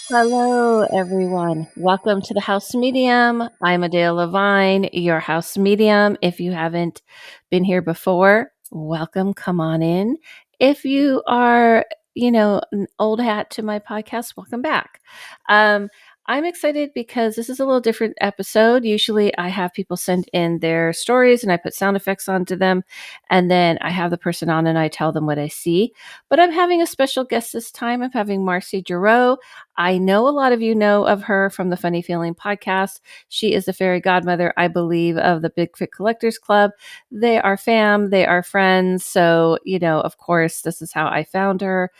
Hello, everyone. Welcome to the House Medium. I'm Adele Levine, your House Medium. If you haven't been here before, welcome. Come on in. If you are, an old hat to my podcast, welcome back. Um, I'm excited because this is a little different episode. Usually, I have people send in their stories and I put sound effects onto them, and then I have the person on and I tell them what I see. But I'm having a special guest this time. I'm having Marcy Jarreau. I know a lot of you know of her from the Funny Feeling podcast. She is the fairy godmother, I believe, of the Bigfoot Collectors Club. They are fam, they are friends. So, of course, this is how I found her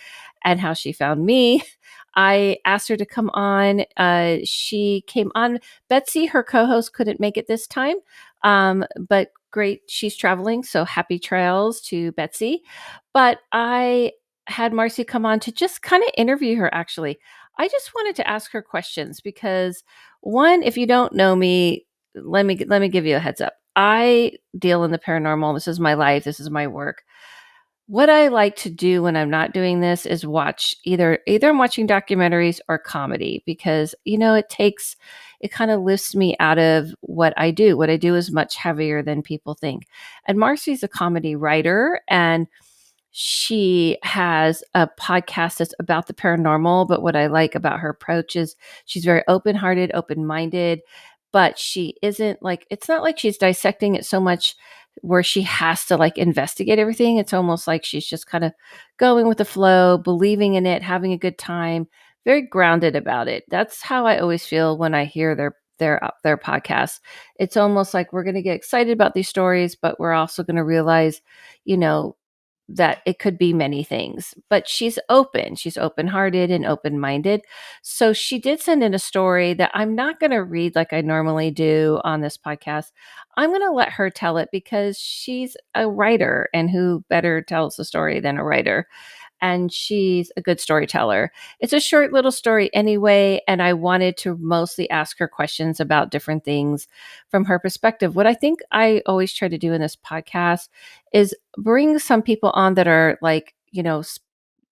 and how she found me. I asked her to come on. She came on. Betsy, her co host, couldn't make it this time, but great. She's traveling. So happy trails to Betsy. But I had Marcy come on to just kind of interview her, actually. I just wanted to ask her questions because, one, if you don't know me, let me give you a heads up. I deal in the paranormal. This is my life. This is my work. What I like to do when I'm not doing this is watch either I'm watching documentaries or comedy because it kind of lifts me out of what I do. What I do is much heavier than people think. And Marcy's a comedy writer, and she has a podcast that's about the paranormal. But what I like about her approach is she's very open-hearted, open-minded, but she isn't like, it's not like she's dissecting it so much where she has to like investigate everything. It's almost like she's just kind of going with the flow, believing in it, having a good time, very grounded about it. That's how I always feel when I hear their podcast. It's almost like we're going to get excited about these stories, but we're also going to realize, you know, that it could be many things, but she's open-hearted and open-minded. So she did send in a story that I'm not going to read like I normally do on this podcast. I'm going to let her tell it because she's a writer, and who better tells the story than a writer? And she's a good storyteller. It's a short little story anyway, and I wanted to mostly ask her questions about different things from her perspective. What I think I always try to do in this podcast is bring some people on that are like,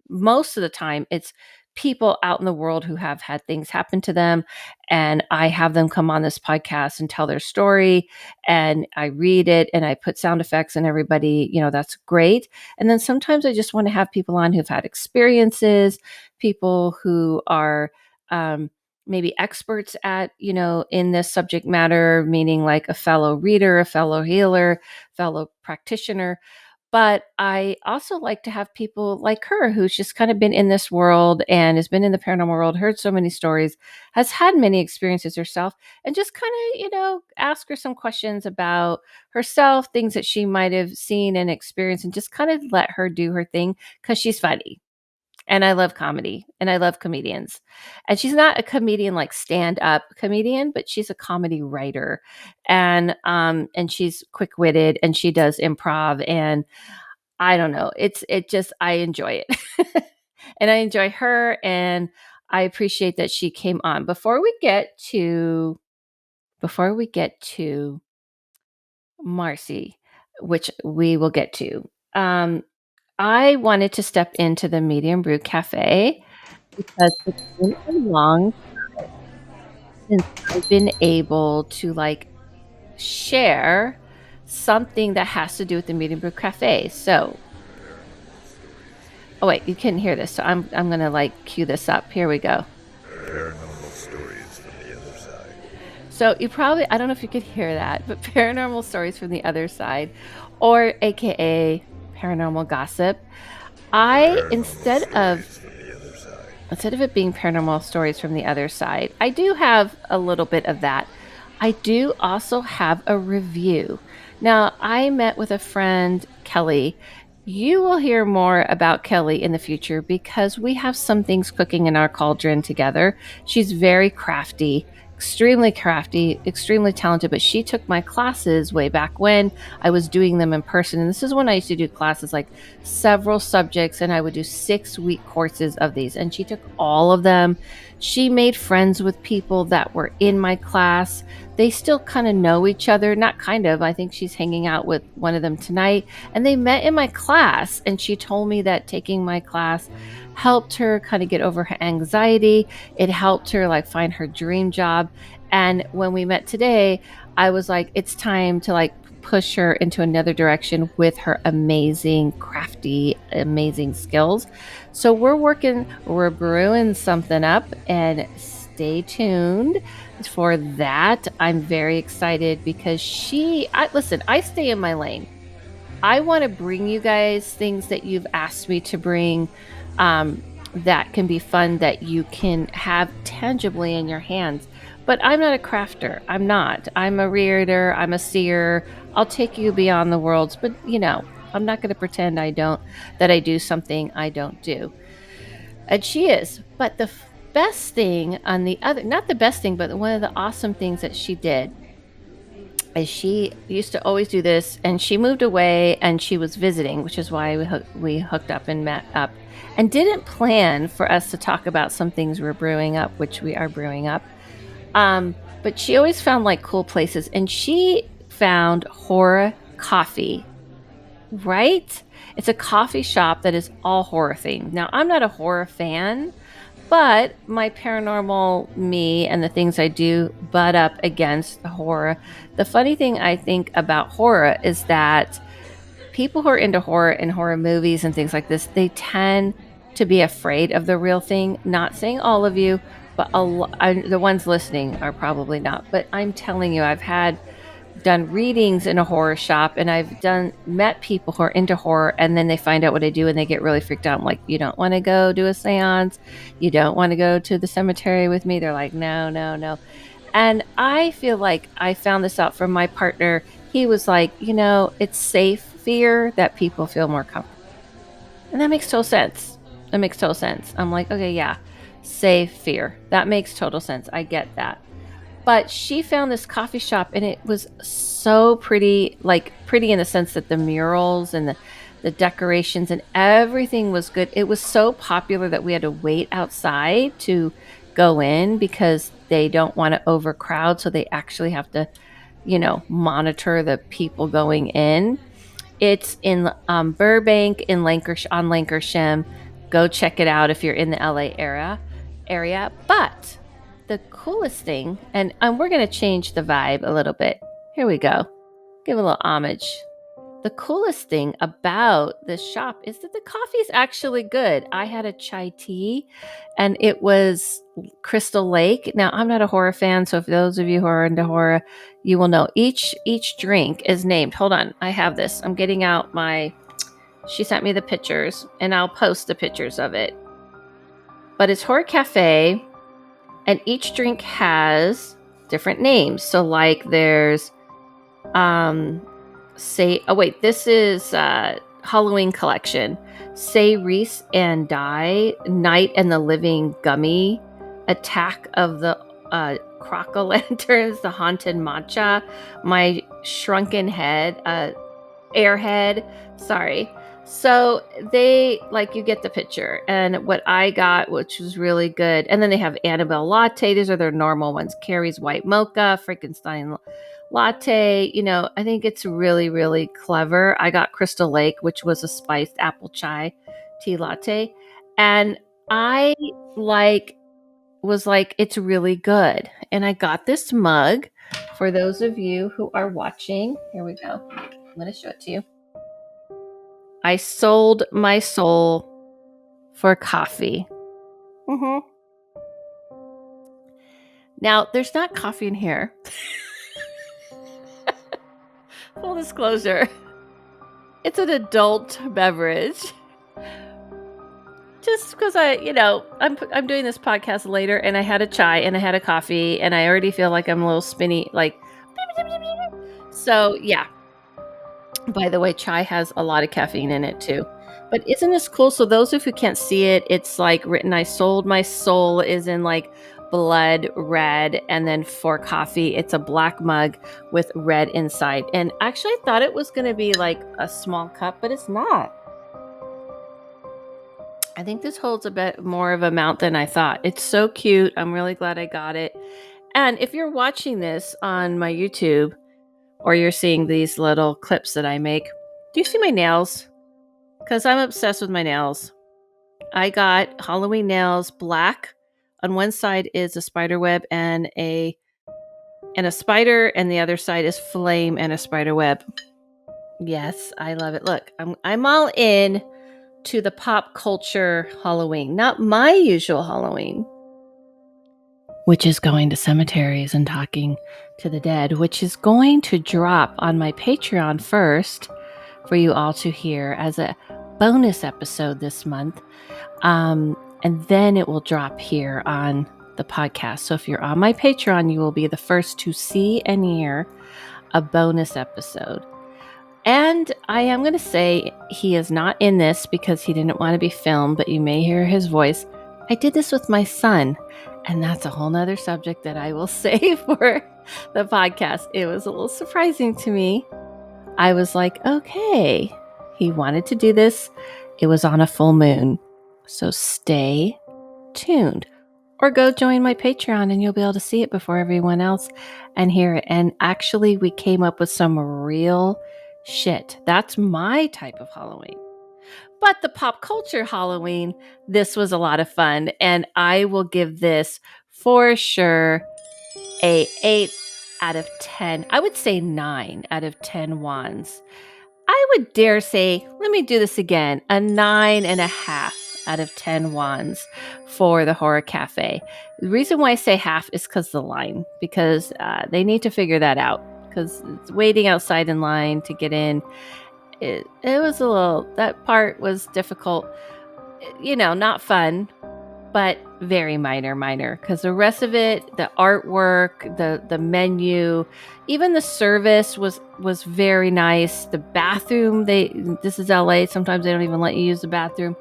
most of the time it's people out in the world who have had things happen to them, and I have them come on this podcast and tell their story, and I read it and I put sound effects, and everybody, that's great. And then sometimes I just want to have people on who've had experiences, people who are maybe experts at, in this subject matter, meaning like a fellow reader, a fellow healer, fellow practitioner. But I also like to have people like her who's just kind of been in this world and has been in the paranormal world, heard so many stories, has had many experiences herself, and just kind of, ask her some questions about herself, things that she might have seen and experienced, and just kind of let her do her thing because she's funny. And I love comedy and I love comedians. And she's not a comedian like stand-up comedian, but she's a comedy writer. And she's quick-witted and she does improv, and I don't know. I enjoy it. And I enjoy her, and I appreciate that she came on. Before we get to Marcy, which we will get to. I wanted to step into the Medium Brew Cafe because it's been a long since I've been able to like share something that has to do with the Medium Brew Cafe. So, oh wait, you couldn't hear this, so I'm gonna like cue this up. Here we go. Paranormal stories from the other side. So I don't know if you could hear that, but paranormal stories from the other side, or AKA paranormal gossip. I instead of Stories from the other side. Instead of it being paranormal stories from the other side, I do have a little bit of that. I do also have a review. Now, I met with a friend, Kelly. You will hear more about Kelly in the future because we have some things cooking in our cauldron together. She's very crafty, extremely talented, but she took my classes way back when I was doing them in person. And this is when I used to do classes like several subjects, and I would do 6-week courses of these. And she took all of them. She made friends with people that were in my class. they still kind of know each other. Not kind of. I think she's hanging out with one of them tonight. And they met in my class. And she told me that taking my class helped her kind of get over her anxiety. It helped her like find her dream job. And when we met today, I was like, it's time to like push her into another direction with her amazing, crafty, amazing skills. So we're brewing something up, and stay tuned for that. I'm very excited because listen, I stay in my lane. I want to bring you guys things that you've asked me to bring, that can be fun, that you can have tangibly in your hands. But I'm not a crafter. I'm not. I'm a reader. I'm a seer. I'll take you beyond the worlds. But I'm not going to pretend that I do something I don't do. And she is. But the best thing on the other, not the best thing, but one of the awesome things that she did is she used to always do this, and she moved away and she was visiting, which is why we hooked up and met up, and didn't plan for us to talk about some things we're brewing up, which we are brewing up. But she always found like cool places, and she found Horror Coffee. Right? It's a coffee shop that is all horror themed. Now, I'm not a horror fan, but my paranormal me and the things I do butt up against the horror. The funny thing I think about horror is that people who are into horror and horror movies and things like this, they tend to be afraid of the real thing. Not saying all of you, but the ones listening are probably not. But I'm telling you, I've done readings in a horror shop, and I've met people who are into horror, and then they find out what I do and they get really freaked out. I'm like, you don't want to go do a seance? You don't want to go to the cemetery with me? They're like, no, no, no. And I feel like I found this out from my partner. He was like, it's safe fear that people feel more comfortable. And that makes total sense. That makes total sense. I'm like, okay, yeah, safe fear. That makes total sense. I get that. But she found this coffee shop, and it was so pretty, like pretty in the sense that the murals and the decorations and everything was good. It was so popular that we had to wait outside to go in because they don't want to overcrowd. So they actually have to, monitor the people going in. It's in Burbank in on Lancashire. Go check it out if you're in the LA area. But the coolest thing, and we're going to change the vibe a little bit. Here we go. Give a little homage. The coolest thing about this shop is that the coffee is actually good. I had a chai tea, and it was Crystal Lake. Now, I'm not a horror fan, so if those of you who are into horror, you will know each drink is named. Hold on, I have this. I'm getting out she sent me the pictures, and I'll post the pictures of it. But it's Horror Cafe, and each drink has different names. So like there's this is Halloween collection. Say Reese and Die, Night and the Living Gummy, Attack of the Croco-Lanterns, The Haunted Matcha, My Shrunken Head, Airhead. Sorry. So they you get the picture, and what I got, which was really good. And then they have Annabelle Latte. These are their normal ones. Carrie's White Mocha, Frankenstein Latte. I think it's really, really clever. I got Crystal Lake, which was a spiced apple chai tea latte. And I was like, it's really good. And I got this mug for those of you who are watching. Here we go. I'm going to show it to you. I sold my soul for coffee. Mm-hmm. Now, there's not coffee in here. Full disclosure. It's an adult beverage. Just because I'm doing this podcast later, and I had a chai and I had a coffee, and I already feel like I'm a little spinny, so yeah. By the way, chai has a lot of caffeine in it too. But isn't this cool? So those of you who can't see it, it's written, I sold my soul is in blood red, and then for coffee, it's a black mug with red inside. And actually, I thought it was going to be a small cup, but it's not. I think this holds a bit more of amount than I thought. It's so cute. I'm really glad I got it. And if you're watching this on my YouTube or you're seeing these little clips that I make, do you see my nails? Because I'm obsessed with my nails. I got Halloween nails, black. On one side is a spider web and a spider, and the other side is flame and a spider web. Yes, I love it. Look, I'm all in to the pop culture Halloween, not my usual Halloween, which is going to cemeteries and talking to the dead, which is going to drop on my Patreon first for you all to hear as a bonus episode this month. And then it will drop here on the podcast. So if you're on my Patreon, you will be the first to see and hear a bonus episode. And I am going to say he is not in this because he didn't want to be filmed, but you may hear his voice. I did this with my son, and that's a whole nother subject that I will save for the podcast. It was a little surprising to me. I was like, okay, he wanted to do this. It was on a full moon. So stay tuned or go join my Patreon and you'll be able to see it before everyone else and hear it. And actually, we came up with some real shit. That's my type of Halloween. But the pop culture Halloween, this was a lot of fun. And I will give this for sure a 8 out of 10. I would say 9 out of 10 wands. I would dare say, let me do this again, a 9.5 out of 10 wands for the Horror Cafe. The reason why I say half is because because they need to figure that out, because waiting outside in line to get in, it was a little, that part was difficult, not fun, but very minor, because the rest of it, the artwork, the menu, even the service was very nice. The bathroom, this is LA, sometimes they don't even let you use the bathroom,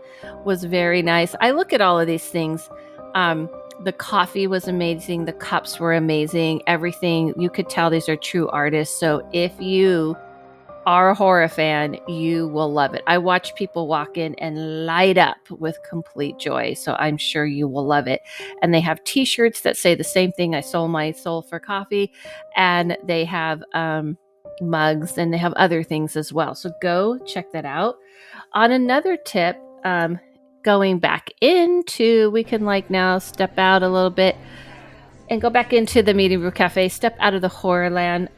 was very nice. I look at all of these things. The coffee was amazing. The cups were amazing. Everything, you could tell these are true artists. So if you are a horror fan, you will love it. I watch people walk in and light up with complete joy. So I'm sure you will love it. And they have t-shirts that say the same thing. I sold my soul for coffee. And they have mugs and they have other things as well. So go check that out. On another tip, going back into, we can now step out a little bit and go back into the Meeting Room Cafe, step out of the horror land.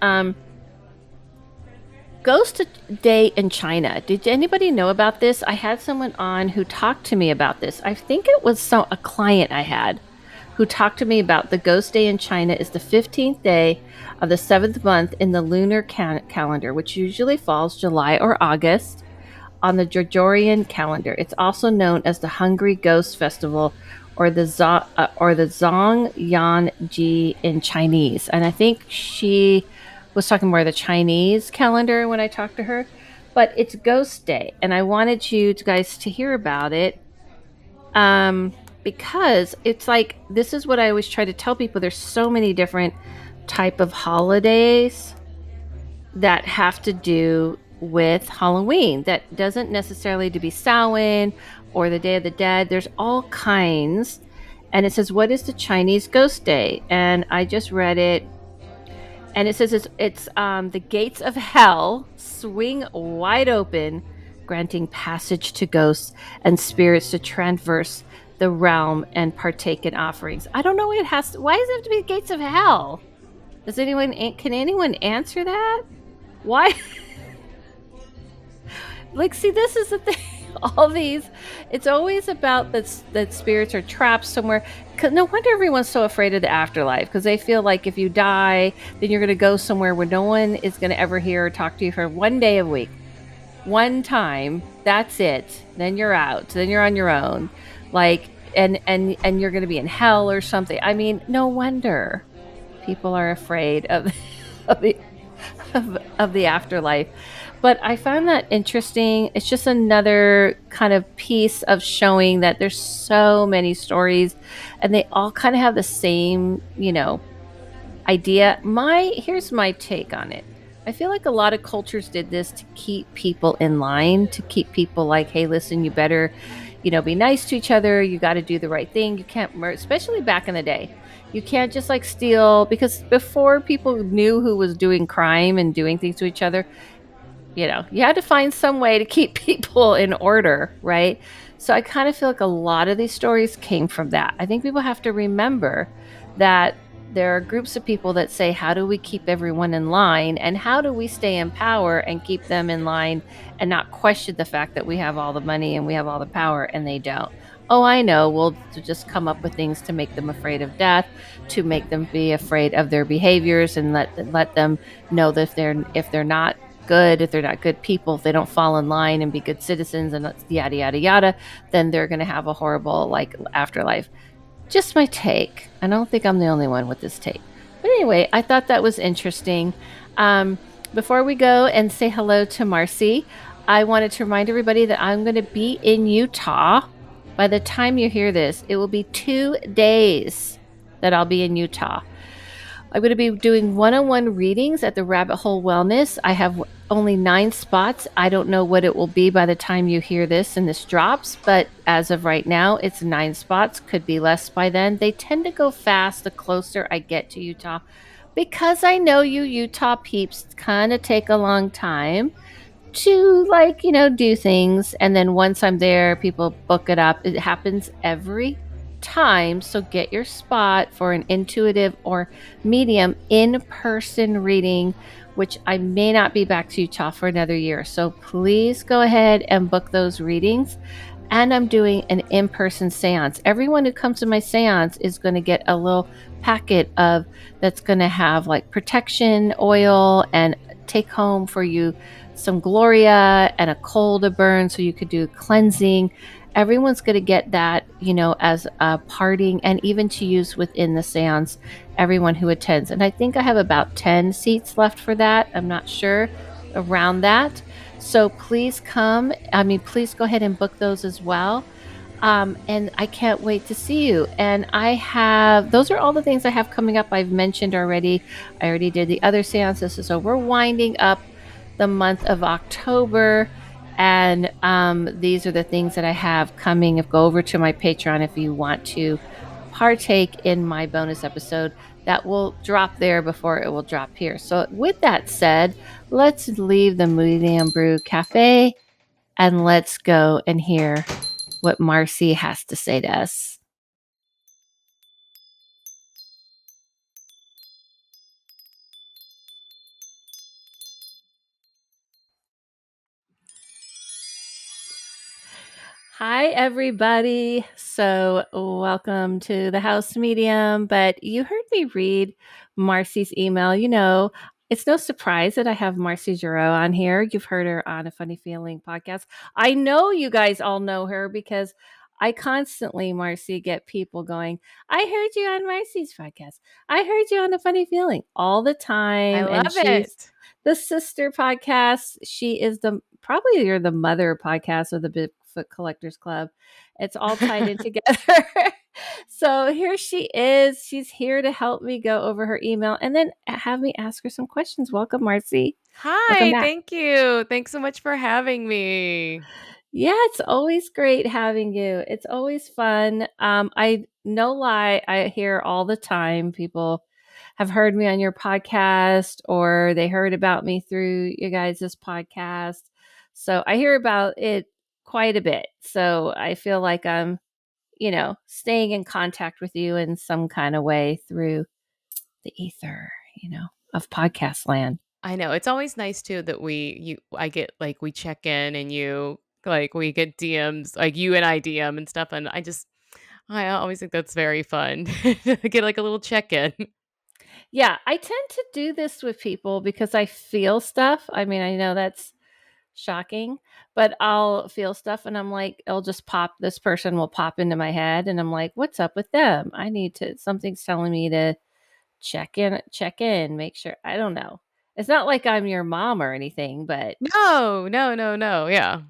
Ghost Day in China. Did anybody know about this? I had someone on who talked to me about this. I think it was a client I had who talked to me about the Ghost Day in China is the 15th day of the 7th month in the lunar calendar, which usually falls July or August on the Gregorian calendar. It's also known as the Hungry Ghost Festival or the Zhong Yan Ji in Chinese. And I think she was talking more of the Chinese calendar when I talked to her, but it's Ghost Day, and I wanted you guys to hear about it, because it's this is what I always try to tell people. There's so many different type of holidays that have to do with Halloween that doesn't necessarily to be Samhain or the Day of the Dead. There's all kinds, and it says, what is the Chinese Ghost Day? And I just read it. And it says it's the gates of hell swing wide open, granting passage to ghosts and spirits to traverse the realm and partake in offerings. I don't know what it has to, why does it have to be the gates of hell? Can anyone answer that? Why? See, this is the thing. All these, it's always about that spirits are trapped somewhere. No wonder everyone's so afraid of the afterlife, because they feel like if you die, then you're going to go somewhere where no one is going to ever hear or talk to you for one day a week. One time, that's it. Then you're out. Then you're on your own. And you're going to be in hell or something. I mean, no wonder people are afraid of the afterlife. But I found that interesting. It's just another kind of piece of showing that there's so many stories and they all kind of have the same, idea. Here's my take on it. I feel like a lot of cultures did this to keep people in line, to keep people hey, listen, you better, be nice to each other. You got to do the right thing. You can't, especially back in the day, you can't just like steal, because before people knew who was doing crime and doing things to each other, you had to find some way to keep people in order, right? So I kind of feel like a lot of these stories came from that. I think people have to remember that there are groups of people that say, how do we keep everyone in line? And how do we stay in power and keep them in line and not question the fact that we have all the money and we have all the power and they don't? Oh, I know. We'll just come up with things to make them afraid of death, to make them be afraid of their behaviors, and let them know that if they're not good, if they're not good people, if they don't fall in line and be good citizens and yada yada yada, then they're going to have a horrible like afterlife. Just my take. I don't think I'm the only one with this take. But anyway, I thought that was interesting. Um, Before we go and say hello to Marcy, I wanted to remind everybody that I'm going to be in Utah. By the time you hear this, it will be 2 days that I'll be in Utah. I'm going to be doing one-on-one readings at the Rabbit Hole Wellness. I have only 9 spots. I don't know what it will be by the time you hear this and this drops, but as of right now, it's 9 spots. Could be less by then. They tend to go fast the closer I get to Utah, because I know you Utah peeps kind of take a long time to like, do things. And then once I'm there, people book it up. It happens every time. So get your spot for an intuitive or medium in-person reading, which I may not be back to Utah for another year. So please go ahead and book those readings. And I'm doing an in-person seance. Everyone who comes to my seance is going to get a little packet of that's going to have like protection oil and take home for you some Gloria and a coal to burn so you could do cleansing. Everyone's going to get that, as a parting and even to use within the seance, everyone who attends. And I think I have about 10 seats left for that. I'm not sure, around that. So please come. I mean, please go ahead and book those as well. And I can't wait to see you. And those are all the things I have coming up. I've mentioned already. I already did the other seances. So we're winding up the month of October. And these are the things that I have coming. Go over to my Patreon if you want to partake in my bonus episode that will drop there before it will drop here. So, with that said, let's leave the Medium Brew Cafe and let's go and hear what Marcy has to say to us. Hi, everybody. So, welcome to the House Medium. But you heard me read Marcy's email. It's no surprise that I have Marcy Jarreau on here. You've heard her on a Funny Feeling podcast. I know you guys all know her because I constantly, Marcy, get people going, I heard you on Marcy's podcast. I heard you on a Funny Feeling all the I time. And love she's it. the sister podcast. She is probably you're the mother podcast of the Bigfoot Collectors Club. It's all tied in together. So here she is. She's here to help me go over her email and then have me ask her some questions. Welcome, Marcy. Welcome Hi, back. thank you. Thanks so much for having me. Yeah, it's always great having you. It's always fun. I no lie, I hear all the time people have heard me on your podcast or they heard about me through you guys' podcast. So I hear about it quite a bit. So I feel like I'm, staying in contact with you in some kind of way through the ether, of podcast land. I know it's always nice too that I get like we check in and you like we get DMs like you and I DM and stuff and I always think that's very fun. Get like a little check in. Yeah, I tend to do this with people because I feel stuff. I mean, I know that's shocking, but I'll feel stuff and I'm like, it'll just pop, this person will pop into my head and I'm like, what's up with them? Something's telling me to check in, make sure. I don't know. It's not like I'm your mom or anything, but No, no, no, no. Yeah.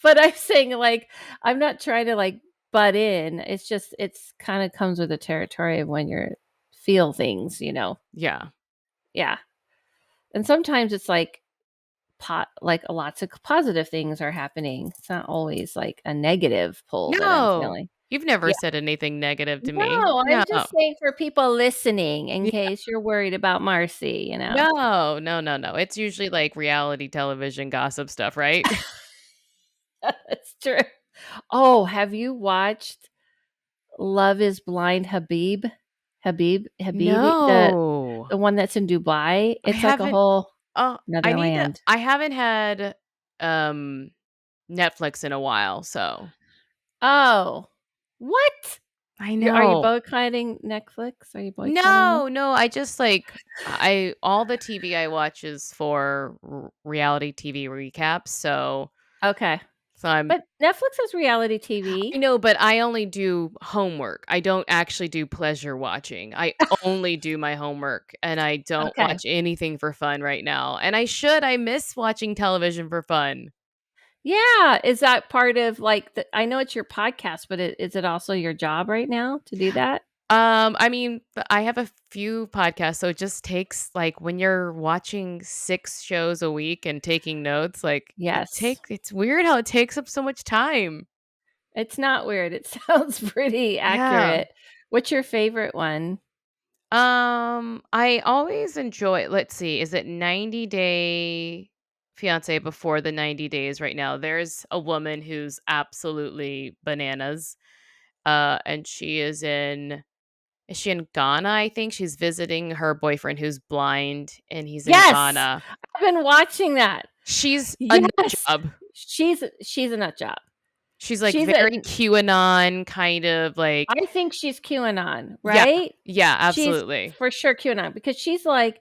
I'm saying like, I'm not trying to like butt in. It's kind of comes with the territory of when you're feel things. Yeah. Yeah. And sometimes it's like like lots of positive things are happening. It's not always like a negative pull that I'm No. feeling. You've never Yeah. said anything negative to me. No, No. I'm just saying for people listening in Yeah. case you're worried about Marcy, you know. No, no, no, no. It's usually like reality television gossip stuff, right? That's true. Oh, have you watched Love is Blind Habib? Habibi, No. the one that's in Dubai. I It's like a haven't whole I another need to land. I haven't had um Netflix in a while, so Oh, what? I Are you know. boycotting Netflix? Are you boycotting them? No, no, I just like I all the TV I watch is for reality TV recaps, Okay. so I'm But Netflix has reality I TV. know, but I only do homework. I don't actually do pleasure watching. I only do my homework and I don't Okay. watch anything for fun right now. And I should. I miss watching television for fun. Yeah. Is that part of like I know it's your podcast, but is it also your job right now to do that? I mean, I have a few podcasts, so it just takes like when you're watching 6 shows a week and taking notes, like Yes. it's weird how it takes up so much time. It's not weird. It sounds pretty Yeah. accurate. What's your favorite one? I always enjoy, let's see, is it 90 Day Fiance before the 90 days right now? There's a woman who's absolutely bananas. And she is she in Ghana, I think? She's visiting her boyfriend who's blind and he's in Yes. Ghana. I've been watching that. She's a nut Yes. job. She's a nut job. She's like She's very a QAnon kind of like I think she's QAnon, yeah, right? yeah, She's absolutely. for sure QAnon because she's like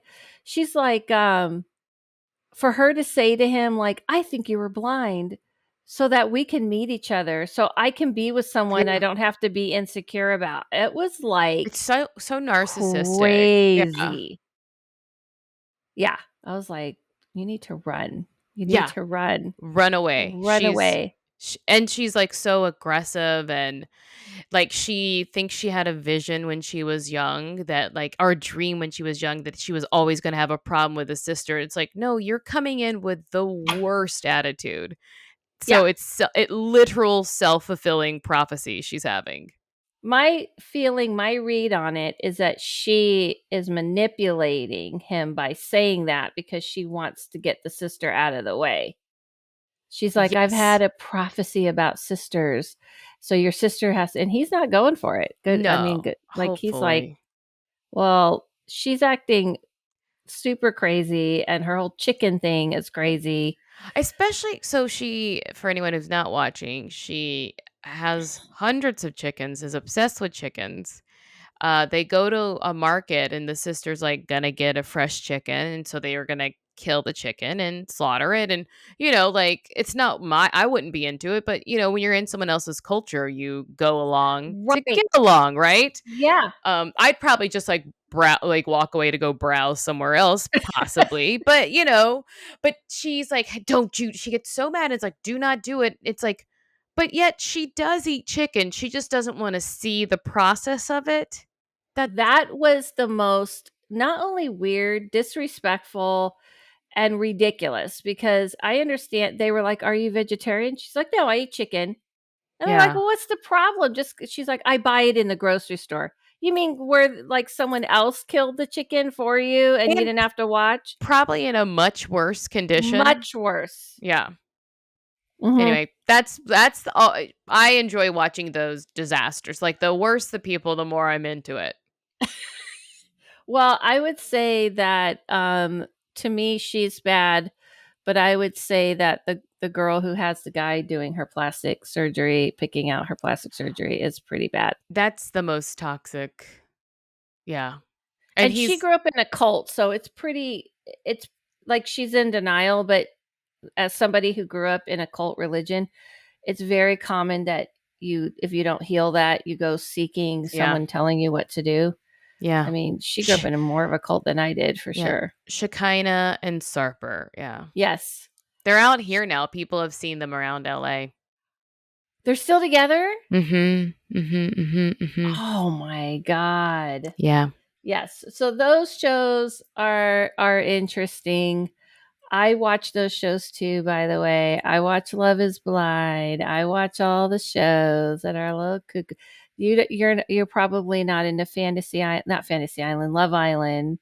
for her to say to him like I think you were blind so that we can meet each other so I can be with someone I Yeah. don't have to be insecure about. It was It's like so narcissistic. Yeah. crazy. Yeah. I was like you need to run. You need Yeah. to run. Run away. Run away. And she's like so aggressive and like she thinks she had a vision when she was young that like or a dream when she was young that she was always going to have a problem with a sister. It's like, "No, you're coming in with the worst attitude." Yeah. So it literal self-fulfilling prophecy she's having. My read on it is that she is manipulating him by saying that because she wants to get the sister out of the way. She's like, I've Yes. had a prophecy about sisters. So your sister has, and he's not going for it. Good. I mean, No. good. Like, he's like, Hopefully. well, she's acting super crazy and her whole chicken thing is crazy. Especially so she for anyone who's not watching, she has hundreds of chickens, is obsessed with chickens. They go to a market and the sister's like gonna get a fresh chicken, and so they are gonna kill the chicken and slaughter it. And like it's not my I wouldn't be into it, but when you're in someone else's culture, you go along to Right. get along, right? Yeah. I'd probably just like like walk away to go browse somewhere else, possibly. But but she's like, "Hey, don't you?" She gets so mad. It's like, "Do not do it." It's like, but yet she does eat chicken. She just doesn't want to see the process of it. That That was the most not only weird, disrespectful, and ridiculous because I understand they were like, "Are you vegetarian?" She's like, "No, I eat chicken." And they're like, yeah, "Well, what's the problem?" She's like, "I buy it in the grocery store." You mean where like someone else killed the chicken for you and you and didn't have to watch? probably in a much worse condition. Much worse. Yeah. Mhm. Anyway, that's all. I enjoy watching those disasters. Like the worse the people, the more I'm into it. Well, I would say that to me she's bad, but I would say that the girl who has the guy doing her plastic surgery, picking out her plastic surgery is pretty bad. That's the most toxic. Yeah. And And she he's grew up in a cult, so it's like she's in denial, but as somebody who grew up in a cult religion, it's very common that if you don't heal that, you go seeking yeah. someone telling you what to do. I Yeah. mean, she grew up Sh- in a more of a cult than I did for yeah. sure. Shekinah and Sarper. Yeah. Yes. They're out here now. People have seen them around LA. They're still together? Mhm. Mhm. Mhm. Mhm. Oh my god. Yeah. Yes. So those shows are interesting. I watch those shows too, by the way. I watch Love is Blind. I watch all the shows that are a little cuckoo. You're probably not into not Fantasy Island, Love Island.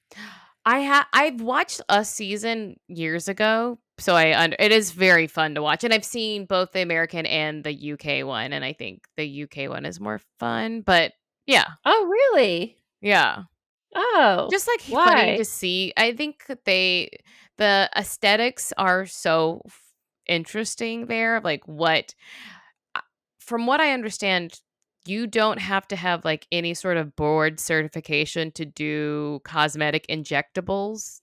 I've watched a season years ago, so it is very fun to watch, and I've seen both the American and the UK one, and I think the UK one is more fun, but yeah, Oh, really? yeah. Oh, Just, like, funny to why? see. I think that the aesthetics are so interesting there, of, like, uh, from what I understand, you don't have to have, like, any sort of board certification to do cosmetic injectables.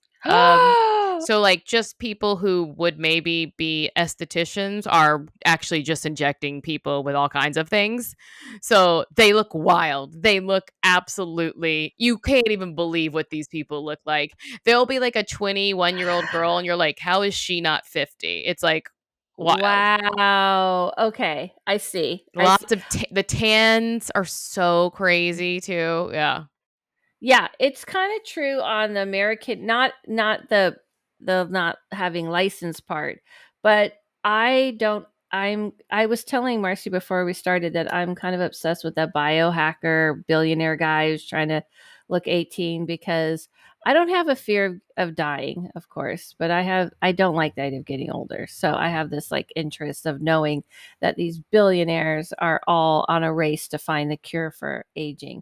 So, like, just people who would maybe be estheticians are actually just injecting people with all kinds of things. So, they look wild. They look absolutely you can't even believe what these people look like. There'll be, like, a 21-year-old girl, and you're like, "How is she not 50?" It's, like, wild. Wow. Okay, I see. I see. Lots of the tans are so crazy too. Yeah. Yeah, it's kind of true on the American, not the not having license part, but I was telling Marcy before we started that I'm kind of obsessed with that biohacker billionaire guy who's trying to look 18 because I don't have a fear of dying, of course, but I don't like the idea of getting older. So I have this like interest of knowing that these billionaires are all on a race to find the cure for aging.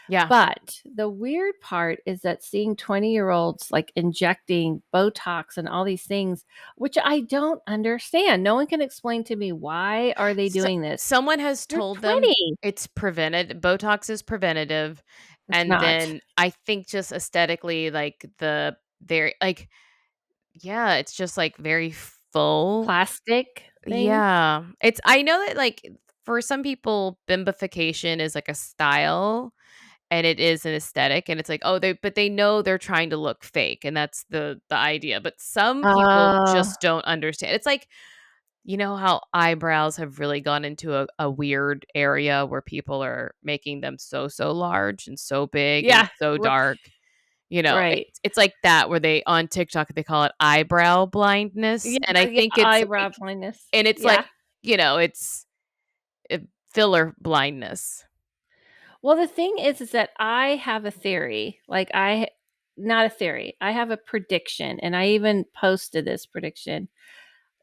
Yeah. But the weird part is that seeing 20-year-olds like injecting Botox and all these things, which I don't understand. No one can explain to me why are they So doing this? someone has They're told them 20. it's prevented Botox is preventative, It's and not then I think just aesthetically, like, they're like yeah, it's just, like, very full. plastic thing. Yeah. It's I know that, like, for some people, bimbification is, like, a style, and it is an aesthetic, and it's like, oh, they know they're trying to look fake, and that's the idea, but some people Uh, just don't understand. It's like, you know how eyebrows have really gone into a weird area where people are making them so, so large and so big and yeah, so dark? You know, right. it's like that where they on TikTok, they call it eyebrow blindness, Yeah, and I yeah, think it's eyebrow like blindness. and it's like, Yeah. it's, filler blindness. Well, the thing is that I have a theory. Not a theory. I have a prediction, and I even posted this prediction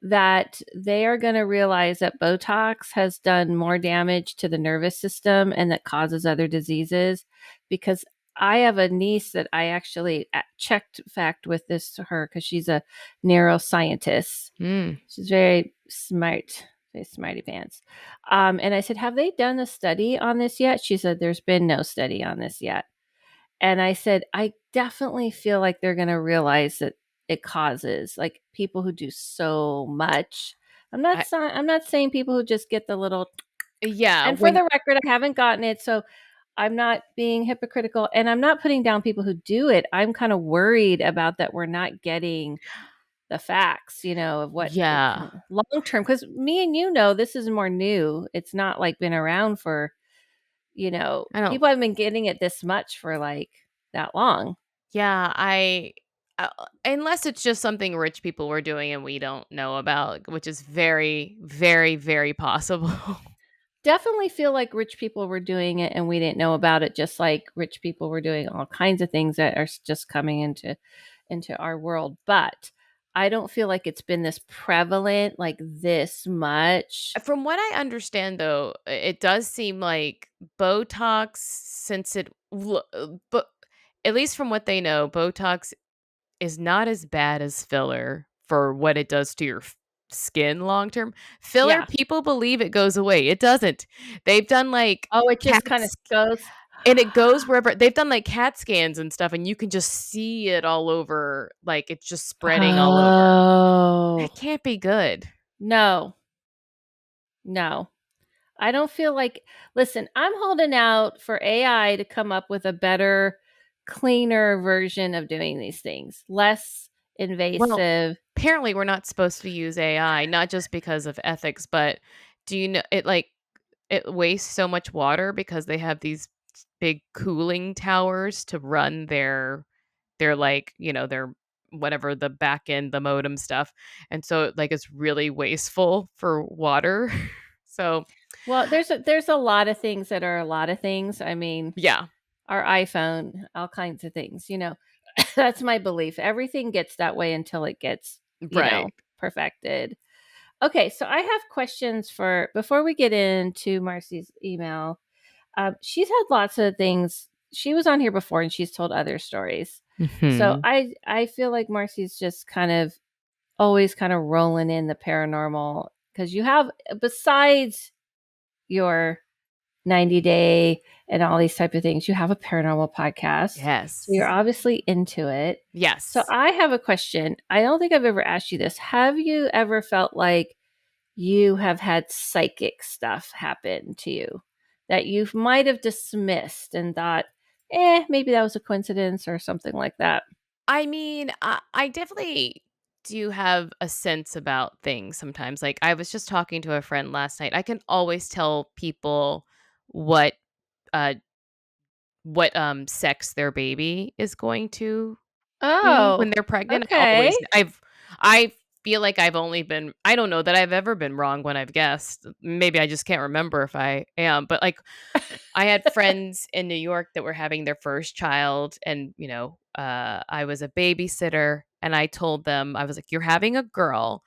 that they are going to realize that Botox has done more damage to the nervous system and that causes other diseases. Because I have a niece that I actually checked fact with this to her because she's a neuroscientist. Mm. She's very smarty pants. And I said, have they done a study on this yet? She said, there's been no study on this yet. And I said, I definitely feel like they're going to realize that it causes like people who do so much. I I'm not saying people who just get the little, yeah, and for when the record, I haven't gotten it. So I'm not being hypocritical and I'm not putting down people who do it. I'm kind of worried about that we're not getting the facts, of what it yeah, can long term. Because me and know this is more new. It's not like been around for, I don't people haven't been getting it this much for like that long. yeah, uh, unless it's just something rich people were doing and we don't know about, which is very, very, very possible. Definitely feel like rich people were doing it and we didn't know about it, just like rich people were doing all kinds of things that are just coming into our world. But I don't feel like it's been this prevalent like this much. From what I understand, though, it does seem like Botox, since but at least from what they know, Botox is not as bad as filler for what it does to your skin long term. Filler, Yeah. people believe it goes away. It doesn't. They've done like Oh, it just kind of cats, goes. and it goes wherever they've done like CAT scans and stuff, and you can just see it all over, like it's just spreading all over. Oh, That can't be good. no, no. I don't feel like, listen, I'm holding out for AI to come up with a better, cleaner version of doing these things, less Well, invasive. apparently we're not supposed to use AI, not just because of ethics, but do you know it wastes so much water because they have these big cooling towers to run their like, their whatever the back end, the modem stuff. And so like it's really wasteful for water. So Well, there's a lot of things that are a lot of things. I mean, yeah, our iPhone, all kinds of things, you know. That's my belief. Everything gets that way until it gets, right. perfected. Okay, so I have questions for before we get into Marcy's email. She's had lots of things. She was on here before and she's told other stories. So Hmm. I feel like Marcy's just kind of always kind of rolling in the paranormal because you have besides your 90 day and all these type of things, you have a paranormal podcast. So you're Yes. obviously into it. So Yes. I have a question. I don't think I've ever asked you this. Have you ever felt like you have had psychic stuff happen to you that you might have dismissed and thought, maybe that was a coincidence or something like that? I mean, I definitely do have a sense about things sometimes. Like I was just talking to a friend last night. I can always tell people what uh sex their baby is going to be when Oh, they're pregnant. okay. I feel like I've only been I don't know that I've ever been wrong when I've guessed. Maybe I just can't remember if I am, but like I had friends in New York that were having their first child, and I was a babysitter, and I told them I was like, "You're having a girl,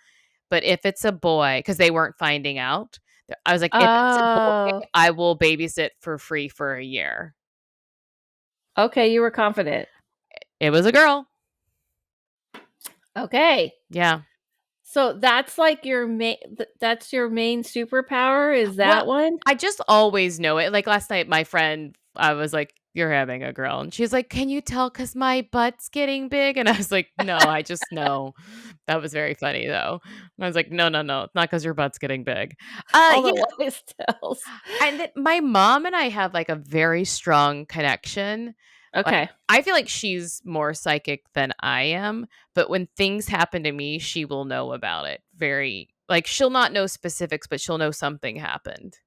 but if it's a boy," because they weren't finding out. I was like, "If it's a boy, Oh, I will babysit for free for a year." okay. You were confident. It was a girl. Okay. Yeah. So that's like your main that's your main superpower is Well, that one? I just always know it. Like last night, my friend, I was like, "You're having a girl," and she's like, "Can you tell? Cause my butt's getting big." And I was like, "No, I just know." That was very funny though. I was like, "No, no, no, it's not cause your butt's getting big." All the Yeah, wise tells. and then my mom and I have like a very strong connection. Like Okay. I feel like she's more psychic than I am, but when things happen to me, she will know about it. Very like she'll not know specifics, but she'll know something happened.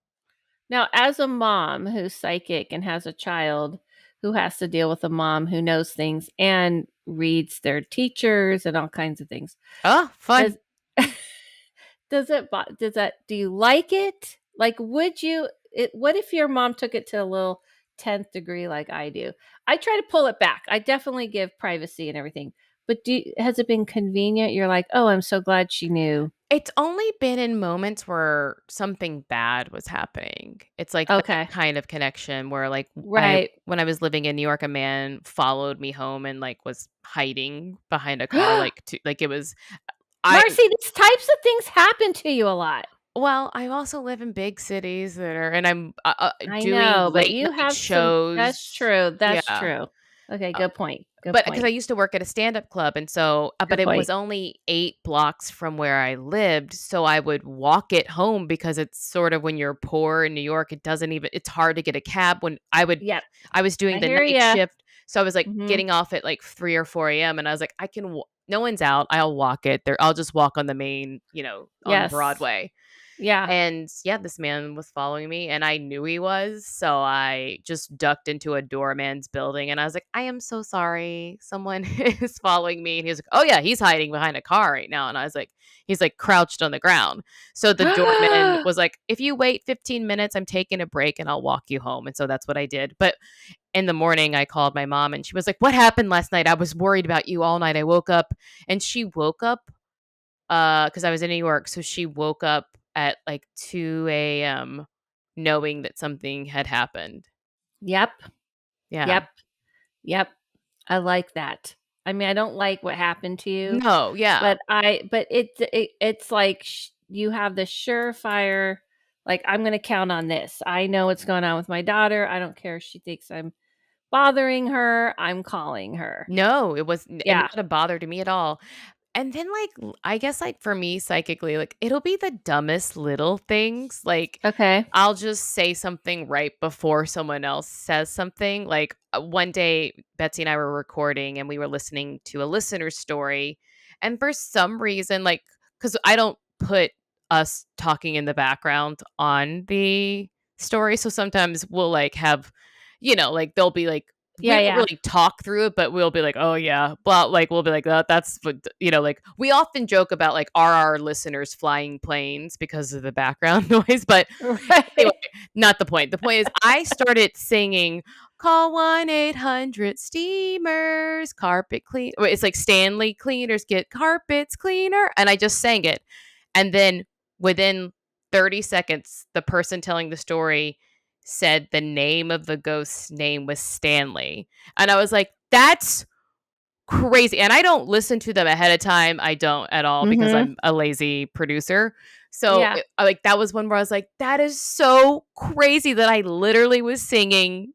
Now, as a mom who's psychic and has a child who has to deal with a mom who knows things and reads their teachers and all kinds of things, Oh, does fun. does that do you like it? Like, would you? What if your mom took it to a little 10th degree like I do? I try to pull it back. I definitely give privacy and everything. But has it been convenient? You're like, oh, I'm so glad she knew. It's only been in moments where something bad was happening. It's like that Okay. kind of connection where like I Right. when I was living in New York, a man followed me home and like was hiding behind a car like it was I Marcy, these types of things happen to you a lot. well, I also live in big cities that are and I'm I doing know, but late you night have some that's shows. true, that's Yeah. true. Okay, good point, good But because I point, used to work at a stand-up club, and so but good it point. was only 8 blocks from where I lived, so I would walk it home because it's sort of when you're poor in New York, it doesn't even it's hard to get a cab when Yep, I was doing I the hear night ya. shift, so I was, like, Mhm. getting off at, like, 3 or 4 AM, and I was like, "I can w no one's out, I'll walk it there I'll just walk on the main, on Yes. Broadway." Yeah. And yeah, this man was following me and I knew he was. So I just ducked into a doorman's building and I was like, I am so sorry. Someone is following me. And he was like, oh, yeah, he's hiding behind a car right now. And I was like, he's like crouched on the ground. So the doorman was like, if you wait 15 minutes, I'm taking a break and I'll walk you home. And so that's what I did. But in the morning, I called my mom and she was like, what happened last night? I was worried about you all night. I woke up and she woke up because I was in New York, so she woke up at, like, 2 AM knowing that something had happened. Yep, Yeah. yep, yep. I like that. I mean, I don't like what happened to you, No, yeah. but it's like you have the surefire like I'm going to count on this. I know what's going on with my daughter. I don't care if she thinks I'm bothering her. I'm calling her. No, it was n Yeah. not a bother to me at all. And then, like, I guess, like, for me psychically, like, it'll be the dumbest little things, like, Okay. I'll just say something right before someone else says something, like, one day, Betsy and I were recording, and we were listening to a listener story, and for some reason, like, because I don't put us talking in the background on the story, so sometimes we'll, like, have like, there'll be, like, we Yeah, don't yeah. really talk through it, but we'll be like, "Oh, yeah." Well, like, we'll be like, that's what," like, we often joke about, like, are our listeners flying planes because of the background noise, but anyway, Right. not the point. The point is I started singing, "Call 1-800-STEAMERS, carpet clean," wait, it's like Stanley Cleaners get carpets cleaner, and I just sang it. And then within 30 seconds, the person telling the story said the name of the ghost's name was Stanley. And I was like, "That's crazy." And I don't listen to them ahead of time. I don't at all because Mhm. I'm a lazy producer. So, Yeah. like, that was one where I was like, "That is so crazy that I literally was singing,"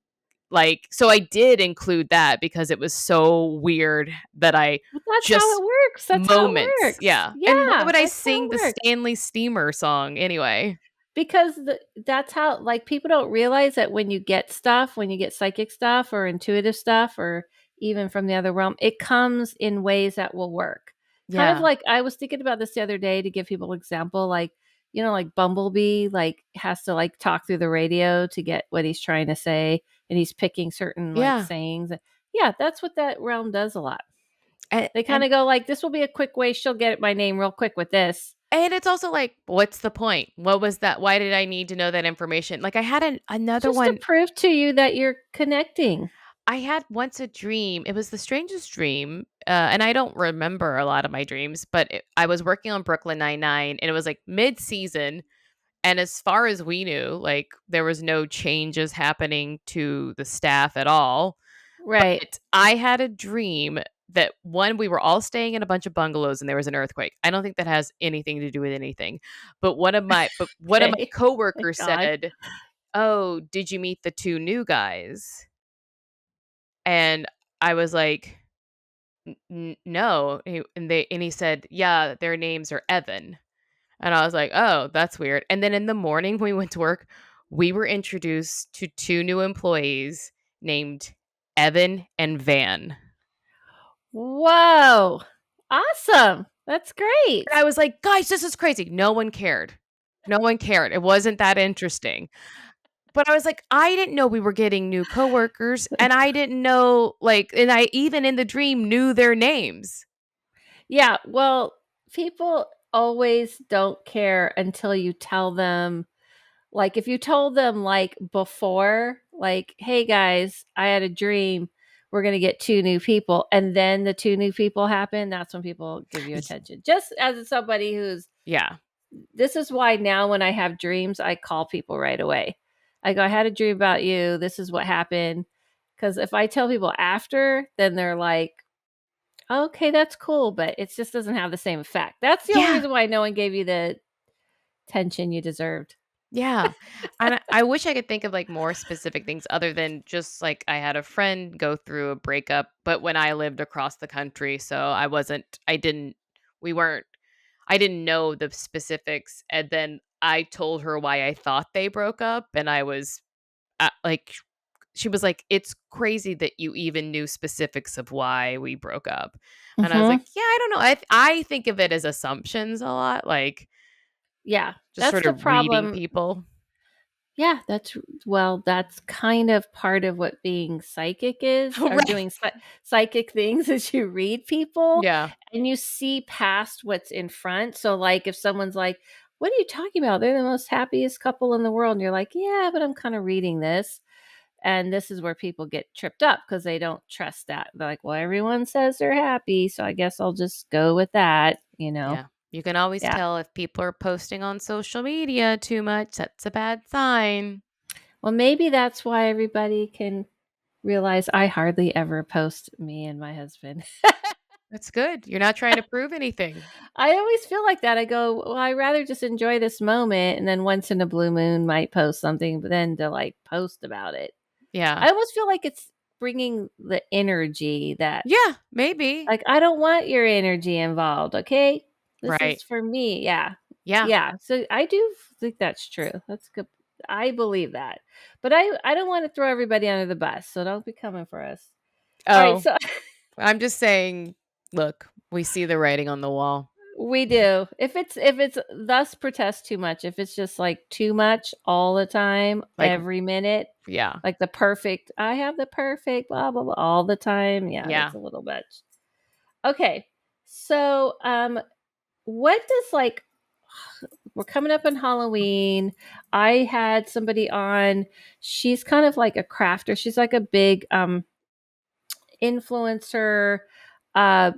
like, so I did include that because it was so weird that I But that's how just it works. That's how it moments, works. yeah. And why Yeah, would I that's how sing the it works. Stanley Steamer song anyway? Because that's how, like, people don't realize that when you get stuff, when you get psychic stuff or intuitive stuff or even from the other realm, it comes in ways that will work. Kind of Yeah. like I was thinking about this the other day to give people example, like, like Bumblebee, like, has to, like, talk through the radio to get what he's trying to say, and he's picking certain, like, Yeah. sayings. Yeah, that's what that realm does a lot. They And kinda go like, "This will be a quick way she'll get my name real quick with this." and it's also like, what's the point? What was that? Why did I need to know that information? Like, I had another Just to one. prove to you that you're connecting. I had once a dream. It was the strangest dream, and I don't remember a lot of my dreams, but I was working on Brooklyn Nine-Nine, and it was like mid-season. And as far as we knew, like, there was no changes happening to the staff at all. Right. But I had a dream that one, we were all staying in a bunch of bungalows and there was an earthquake. I don't think that has anything to do with anything. But one of my Okay. Thank coworkers God. said, "Oh, did you meet the two new guys?" And I was like, No." And he said, "Yeah, their names are Evan." And I was like, "Oh, that's weird." And then in the morning when we went to work, we were introduced to two new employees named Evan and Van. Whoa. Awesome. That's And I great. was like, "Guys, this is crazy." No one cared. No one cared. It wasn't that interesting. But I was like, I didn't know we were getting new coworkers, and I didn't know, like, and I even in the dream knew their names. Yeah, well, people always don't care until you tell them, like, if you told them, like, before, like, "Hey, guys, I had a dream. We're gonna get 2 new people," and then the 2 new people happen, that's when people give you Y attention. Just as somebody who's Yeah. this is why now when I have dreams, I call people right away. I go, "I had a dream about you. This is what happened." Because if I tell people after, then they're like, "Okay, that's cool," but it just doesn't have the same effect. That's the only Yeah. reason why no one gave you the attention you deserved. Yeah. And I wish I could think of, like, more specific things other than just, like, I had a friend go through a breakup, but when I lived across the country, so I didn't we weren't I didn't know the specifics, and then I told her why I thought they broke up, and I was, like, she was like, "It's crazy that you even knew specifics of why we broke up." And I was Mhm. like, "Yeah, I don't know." I think of it as assumptions a lot, like, Yeah, just that's sort the of reading problem. people. Yeah, that's kind of part of what being psychic is, or Right. doing psychic things is you read people Yeah. and you see past what's in front. So, like, if someone's like, "What are you talking about? They're the most happiest couple in the world." And you're like, "Yeah, but I'm kinda reading this." And this is where people get tripped up because they don't trust that. They're like, "Well, everyone says they're happy, so I guess I'll just go with that." Yeah. You can always Yeah. tell if people are posting on social media too much. That's a bad sign. Well, maybe that's why everybody can realize I hardly ever post me and my husband. That's good. You're not trying to prove anything. I always feel like that. I go, "Well, I rather just enjoy this moment, and then once in a blue moon might post something, but then to, like, post about it." Yeah. I almost feel like it's bringing the energy that, Yeah, maybe. like, I don't want your energy involved, okay? This Right. is for me. Yeah. Yeah. Yeah. So I do think that's true. That's good. I believe that. But I don't want to throw everybody under the bus, so don't be coming for us. All right, Oh, so I'm just saying, look, we see the writing on the wall. we do. If it's thus protest too much, if it's just like too much all the time, Like every minute, Yeah. Like the perfect, I have the perfect blah blah blah all the time. Yeah, Yeah. that's a little much. Okay. So, what does like we're coming up on Halloween. I had somebody on. She's kind of like a crafter. She's like a big influencer uh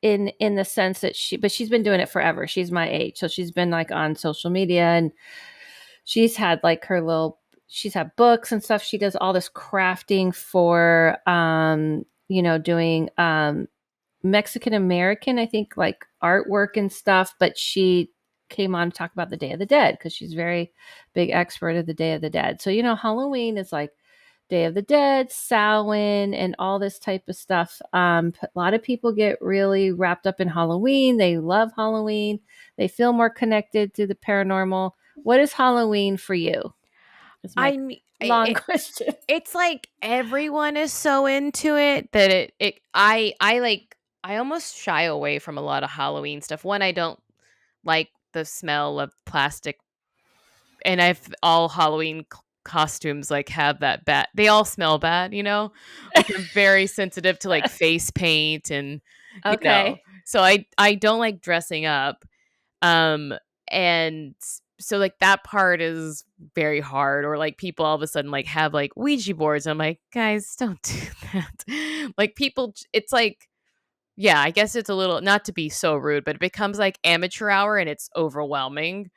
in the sense that she's been doing it forever. She's my age. So she's been like on social media, and she's had like her little she's had books and stuff. She does all this crafting for doing Mexican American, I think, like artwork and stuff. But she came on to talk about the Day of the Dead because she's very big expert of the Day of the Dead. So Halloween is like Day of the Dead, Samhain, and all this type of stuff. A lot of people get really wrapped up in Halloween. They love Halloween. They feel more connected to the paranormal. What is Halloween for you? Is my I mean, long question. it's like everyone is so into it that I almost shy away from a lot of Halloween stuff. One, I don't like the smell of plastic, and I've all Halloween costumes like have that bad. They all smell bad, you know. Like I'm very sensitive to like face paint and Okay. so I don't like dressing up. Um, and so like that part is very hard, or like people all of a sudden like have like Ouija boards. I'm like, guys, don't do that. Like people, it's like, yeah, I guess it's a little, not to be so rude, but it becomes like amateur hour and it's overwhelming.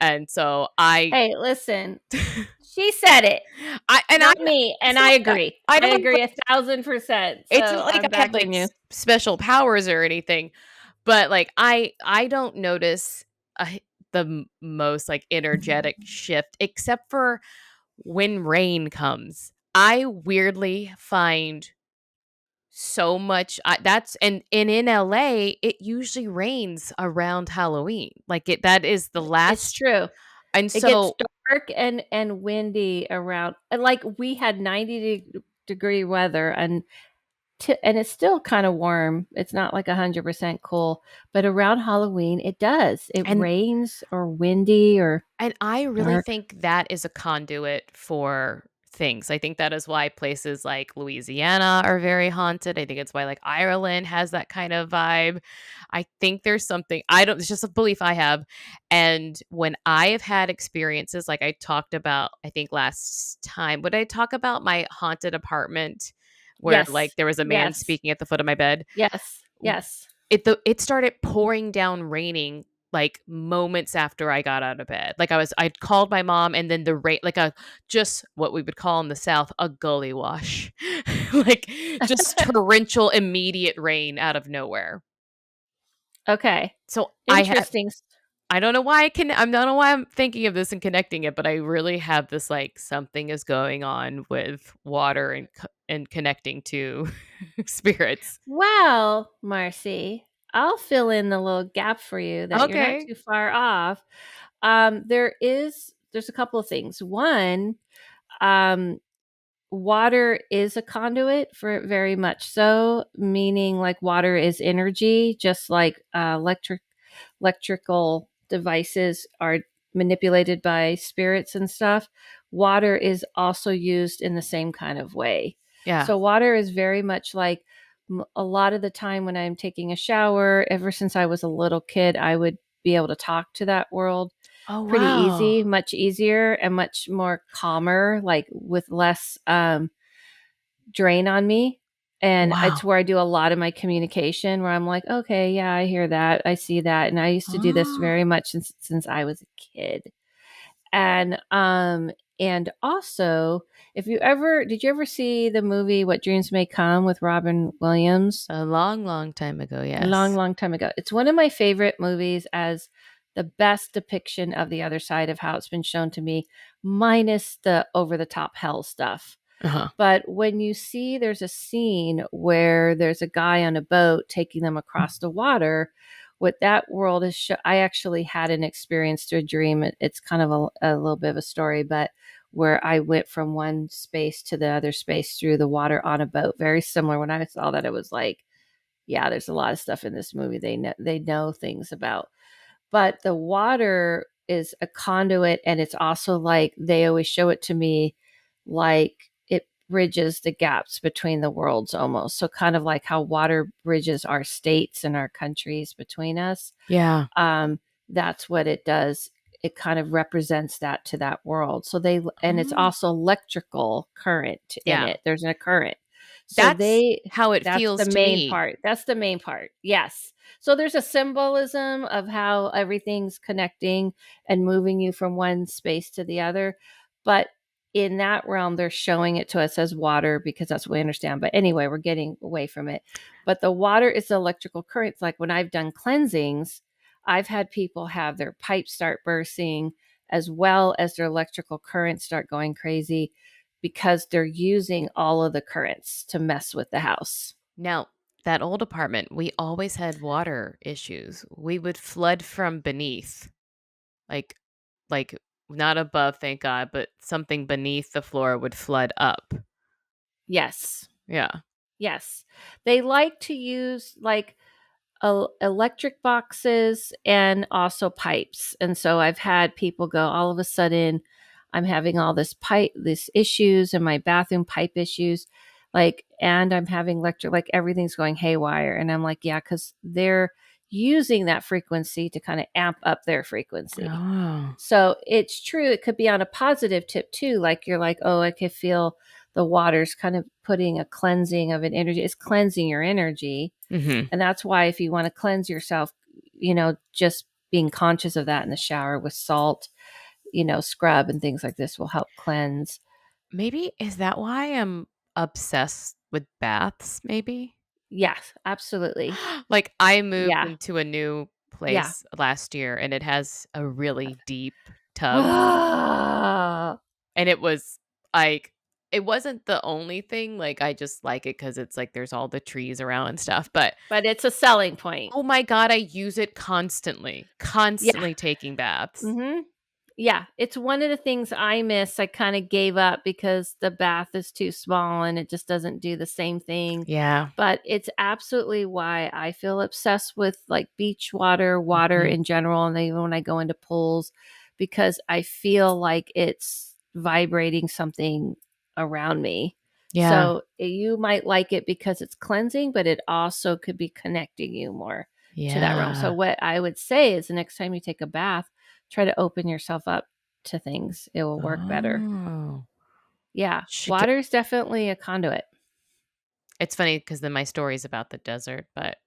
And so Hey, listen. She said it, I, and I, not me, and it's I not that agree. I I don't have agree like, 1,000%. it's So not like I'm I have like backing you. special powers or anything, but like I don't notice the most like energetic shift except for when rain comes. I weirdly find so much that's and in LA it usually rains around Halloween. Like that is the It's last, true. and It gets so dark and windy around. And like we had 90-degree weather, and it's still kind of warm. It's not like 100% cool, but around Halloween it does. It and rains or windy or And I really dark. think that is a conduit for things. I think that is why places like Louisiana are very haunted. I think it's why like Ireland has that kind of vibe. I think there's something, I don't, it's just a belief I have. And when I have had experiences like I talked about, I think last time, would I talk about my haunted apartment where like Yes. there was a man Yes. speaking at the foot of my bed? Yes. Yes. It started pouring down raining like moments after I got out of bed. Like I'd called my mom, and then the rain, like a just what we would call in the South a gully wash, like just torrential immediate rain out of nowhere. Okay. So Interesting. I don't know why I don't know why I'm thinking of this and connecting it, but I really have this like something is going on with water and and connecting to spirits. Well, Marcy, I'll fill in the little gap for you that you're not Okay. too far off. There's a couple of things. One, um, water is a conduit for it very much so, meaning like water is energy, just like electrical devices are manipulated by spirits and stuff. Water is also used in the same kind of way. Yeah. So water is very much like a lot of the time when I'm taking a shower, ever since I was a little kid, I would be able to talk to that world Oh pretty wow. easy, much easier and much more calmer, like with less drain on me. And it's Wow. where I do a lot of my communication where I'm like, okay, yeah, I hear that. I see that. And I used to do this Oh. very much since I was a kid. And also, if you ever did you ever see the movie What Dreams May Come with Robin Williams? A long, long time ago, A long, yes. long time ago. It's one of my favorite movies as the best depiction of the other side of how it's been shown to me, minus the over the top hell stuff. Uh-huh. But when you see there's a scene where there's a guy on a boat taking them across the water, what that world is, I actually had an experience through a dream. It's kind of a little bit of a story, but where I went from one space to the other space through the water on a boat. Very similar. When I saw that, it was like, yeah, there's a lot of stuff in this movie they know things about. But the water is a conduit, and it's also like they always show it to me like it bridges the gaps between the worlds almost. So kind of like how water bridges our states and our countries between us. Yeah. Um, that's what it does. It kind of represents that to that world. So and it's Oh. also electrical current in Yeah. it. There's a current. So That's how it that's the feels to main me. part. That's the main part. Yes. So there's a symbolism of how everything's connecting and moving you from one space to the other. But in that realm, they're showing it to us as water because that's what we understand. But anyway, we're getting away from it. But the water is the electrical currents. Like when I've done cleansings, I've had people have their pipes start bursting as well as their electrical currents start going crazy because they're using all of the currents to mess with the house. Now, that old apartment, we always had water issues. We would flood from beneath, like like not above, thank God, but something beneath the floor would flood up. Yes. Yeah. Yes. They like to use like electric boxes and also pipes. And so I've had people go, all of a sudden, I'm having all this issues and my bathroom pipe issues. Like, and I'm having electric, like everything's going haywire. And I'm like, yeah, because they're using that frequency to kind of amp up their frequency. Oh. So it's true. It could be on a positive tip too. Like you're like, oh, I could feel the water's kind of putting a cleansing of an energy. It's cleansing your energy. Mhm. And that's why if you want to cleanse yourself, just being conscious of that in the shower with salt, scrub and things like this will help cleanse. Maybe is that why I'm obsessed with baths, maybe? Yes, absolutely. Like, I moved Yeah. into a new Yeah. place last year, and it has a really deep tub, Ah, and it was, like it wasn't the only thing, like, I just like it because it's, like, there's all the trees around and stuff, but, but it's a selling point. oh my god, I use it constantly, Yeah. constantly taking baths. Mhm. Yeah, it's one of the things I miss. I kind of gave up because the bath is too small and it just doesn't do the same thing. Yeah. But it's absolutely why I feel obsessed with like beach water, water Mhm. in general, and even when I go into pools, because I feel like it's vibrating something around me. Yeah. So you might like it because it's cleansing, but it also could be connecting you more to that realm. So Yeah. what I would say is the next time you take a bath, try to open yourself up to things. It will work better. Oh. Yeah, Should get water is definitely a conduit. It's funny because then my story's about the desert, but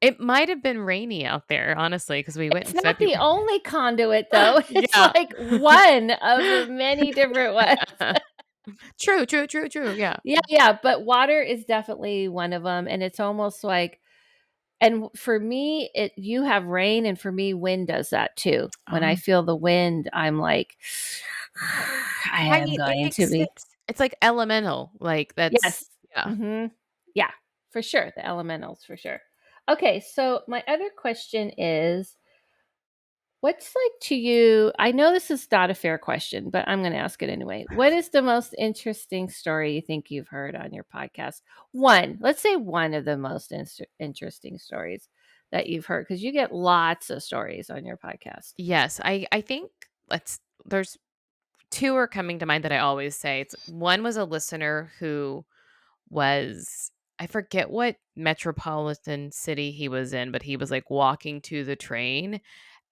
it might have been rainy out there, honestly, because we went It's in not the February. only conduit though. It's Yeah. like one of the many different ones. True, true, true, true, yeah. Yeah, yeah, but water is definitely one of them, and it's almost like, and for me, you have rain, and for me, wind does that too. When I Oh. feel the wind, I'm like, I I am mean, it going to makes be. sense. It's like elemental, like, that's Yes. yeah. Mhm. Yeah, for sure, the elementals for sure. Okay, so my other question is, what's like to you, I know this is not a fair question, but I'm gonna ask it anyway. What is the most interesting story you think you've heard on your podcast? One, let's say one of the most interesting stories that you've heard, because you get lots of stories on your podcast. Yes, I think let's there's 2 are coming to mind that I always say. It's one was a listener who was I forget what metropolitan city he was in, but he was, like, walking to the train,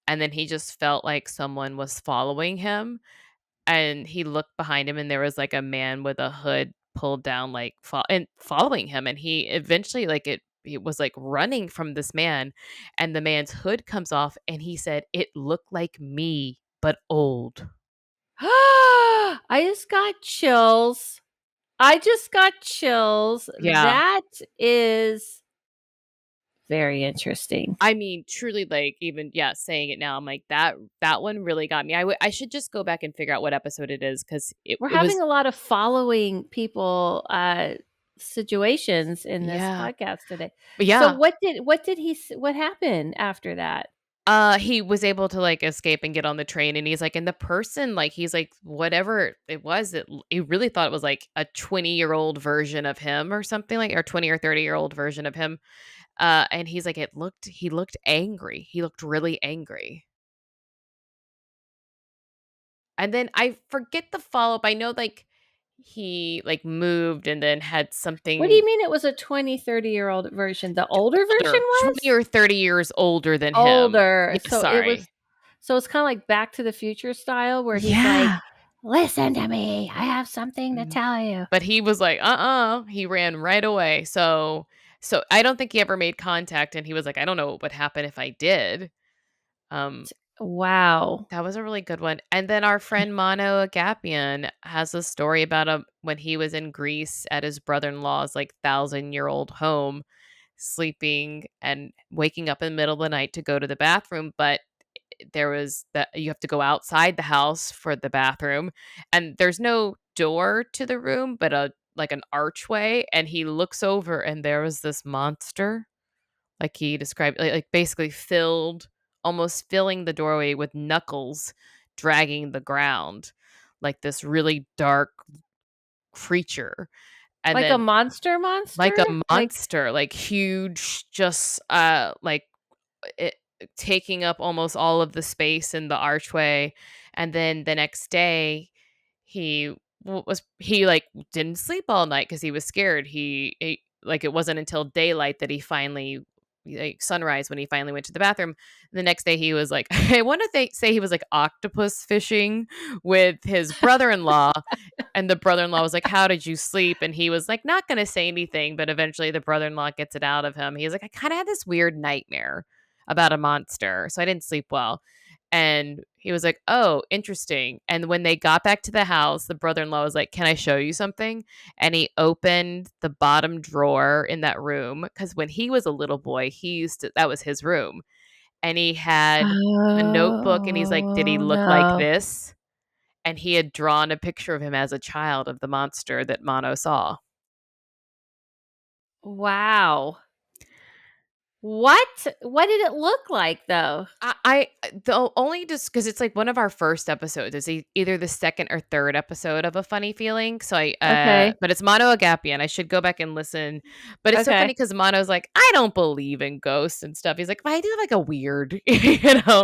and then he just felt like someone was following him, and he looked behind him, and there was, like, a man with a hood pulled down, like, and following him, and he eventually, like, he was, like, running from this man, and the man's hood comes off, and he said, "It looked like me, but old." I just got chills. I just got chills. Yeah. That is very interesting. I mean, truly, like, even yeah, saying it now, I'm like, that one really got me. I should just go back and figure out what episode it is because We're it having was a lot of following people situations in this yeah. podcast today. But So yeah, what happened after that? he was able to, like, escape and get on the train, and he's like and the person, like, he's like, whatever it was, he really thought it was, like, a 20-year-old version of him or something like or 20 or 30-year-old version of him, and he's like, he looked angry. He looked really angry. And then I forget the follow-up. I know, like, he like moved and then had What do you something mean it was a 20, 30-year-old version? The older version older, 20 was? or 30 years older than him. Older. Yeah, So it was sorry. so it's kinda like Back to the Future style where he's like, Yeah. "Listen to me. I have something to Mhm. tell you." But he was like, "Uh-uh." He ran right away. So I don't think he ever made contact, and he was like, "I don't know what would happen if I did." Um, Wow. that was a really good one. And then our friend Mono Agapian has a story about when he was in Greece at his brother-in-law's like 1,000-year-old home, sleeping and waking up in the middle of the night to go to the bathroom, but there was that you have to go outside the house for the bathroom, and there's no door to the room, but a like an archway, and he looks over and there was this monster, like he described, like basically filled, almost filling the doorway with knuckles dragging the ground, like this really dark creature. And Like a then monster like a monster? Like monster, like huge, just like it taking up almost all of the space in the archway. And then the next day he like didn't sleep all night because he was scared. Like it wasn't until daylight that he finally, like sunrise, when he finally went to the bathroom. The next day he was like, I want to say he was like octopus fishing with his brother-in-law, and the brother-in-law was like, "How did you sleep?" And he was like, not gonna say anything, but eventually the brother-in-law gets it out of him. He was like, "I kinda had this weird nightmare about a monster, so I didn't sleep well." And he was like, "Oh, interesting." And when they got back to the house, the brother-in-law was like, "Can I show you something?" And he opened the bottom drawer in that room, because when he was a little boy, he used to that was his room. And he had a notebook, and he's like, "Did he Oh, look like no. this?" And he had drawn a picture of him as a child of the monster that Mono saw. Wow. What? What did it look like, though? I the only just because it's like one of our first episodes. It's either the second or third episode of A Funny Feeling. So Okay. but it's Mono Agapian. I should go back and listen. But it's so funny Okay. because Mono's like, I don't believe in ghosts and stuff. He's like, "But I do have like a weird, you know,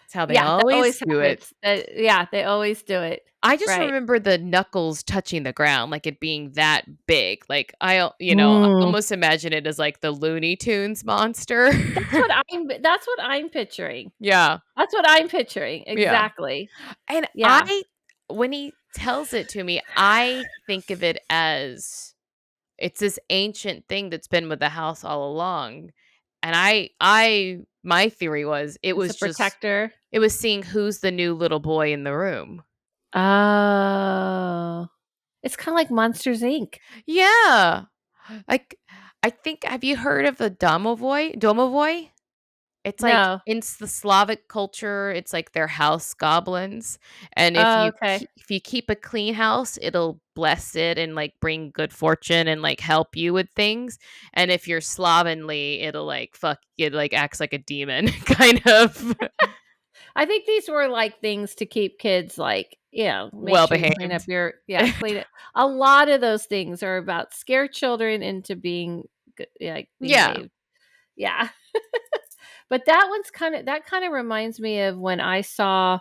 it's how they Yeah, that always always do it." happens. Yeah, they always do it. I just Right. remember the knuckles touching the ground, like it being that big. Like I Mm. almost imagine it as like the Looney Tunes monster. That's what I'm picturing. Yeah, That's what I'm picturing, yeah. exactly. And Yeah. when he tells it to me, I think of it as it's this ancient thing that's been with the house all along. And my theory was It's a protector. it was seeing who's the new little boy in the room. Oh. It's kinda like Monsters, Inc. Yeah. Like, I think, have you heard of the Domovoi? It's like No. the Slavic culture, it's like their house goblins, and Oh, okay. if you keep a clean house, it'll bless it and, like, bring good fortune and, like, help you with things, and if you're slovenly, it'll, like, fuck it, like, acts like a demon, kind of I think these were, like, things to keep kids, like, make well sure you clean up behaved. your clean it. A lot of those things are about scare children into being like, Yeah. behaved. Yeah. But that kinda reminds me of when I saw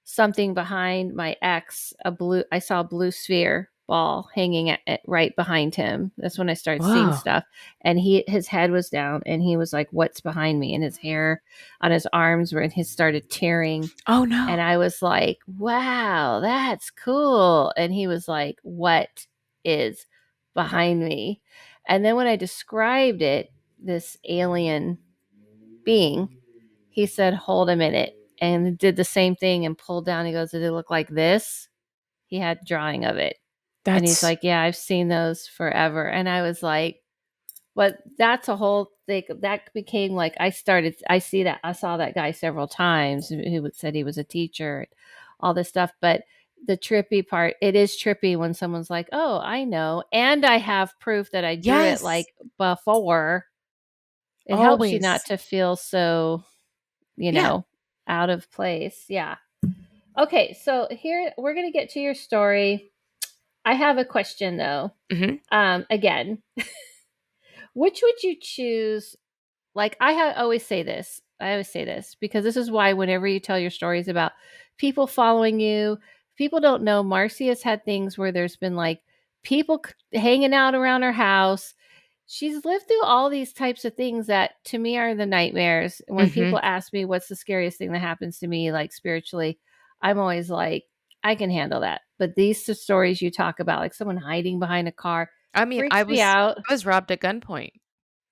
something behind my ex, I saw a blue sphere ball hanging right behind him. That's when I started seeing Whoa. stuff, and his head was down, and he was like, "What's behind me?" And his hair on his arms were and he started tearing, Oh, and no. I was like, "Wow, that's cool." And he was like, "What is behind me?" And then when I described it, this alien being, he said, "Hold a minute," and did the same thing and pulled down. He goes, "Did it look like this?" He had a drawing of it. And he's That's like, "Yeah, I've seen those forever." And I was like, but that's a whole thing that became like I saw that guy several times who said he was a teacher, all this stuff. But the trippy part, it is trippy when someone's like, "Oh, I know," and I have proof that I drew it yes, like before. It helps you not always. to feel so, you Yeah. know, out of place. Yeah. Okay, so here we're gonna get to your story. I have a question though. Mhm. Again, which would you choose? Like always say this. I always say this because this is why whenever you tell your stories about people following you, people don't know, Marcy has had things where there's been like people hanging out around her house. She's lived through all these types of things that to me are the nightmares. When Mhm. people ask me what's the scariest thing that happens to me, like spiritually, I'm always like, I can handle that. But these stories you talk about, like someone hiding behind a car, I mean, freaks me out. I was robbed at gunpoint.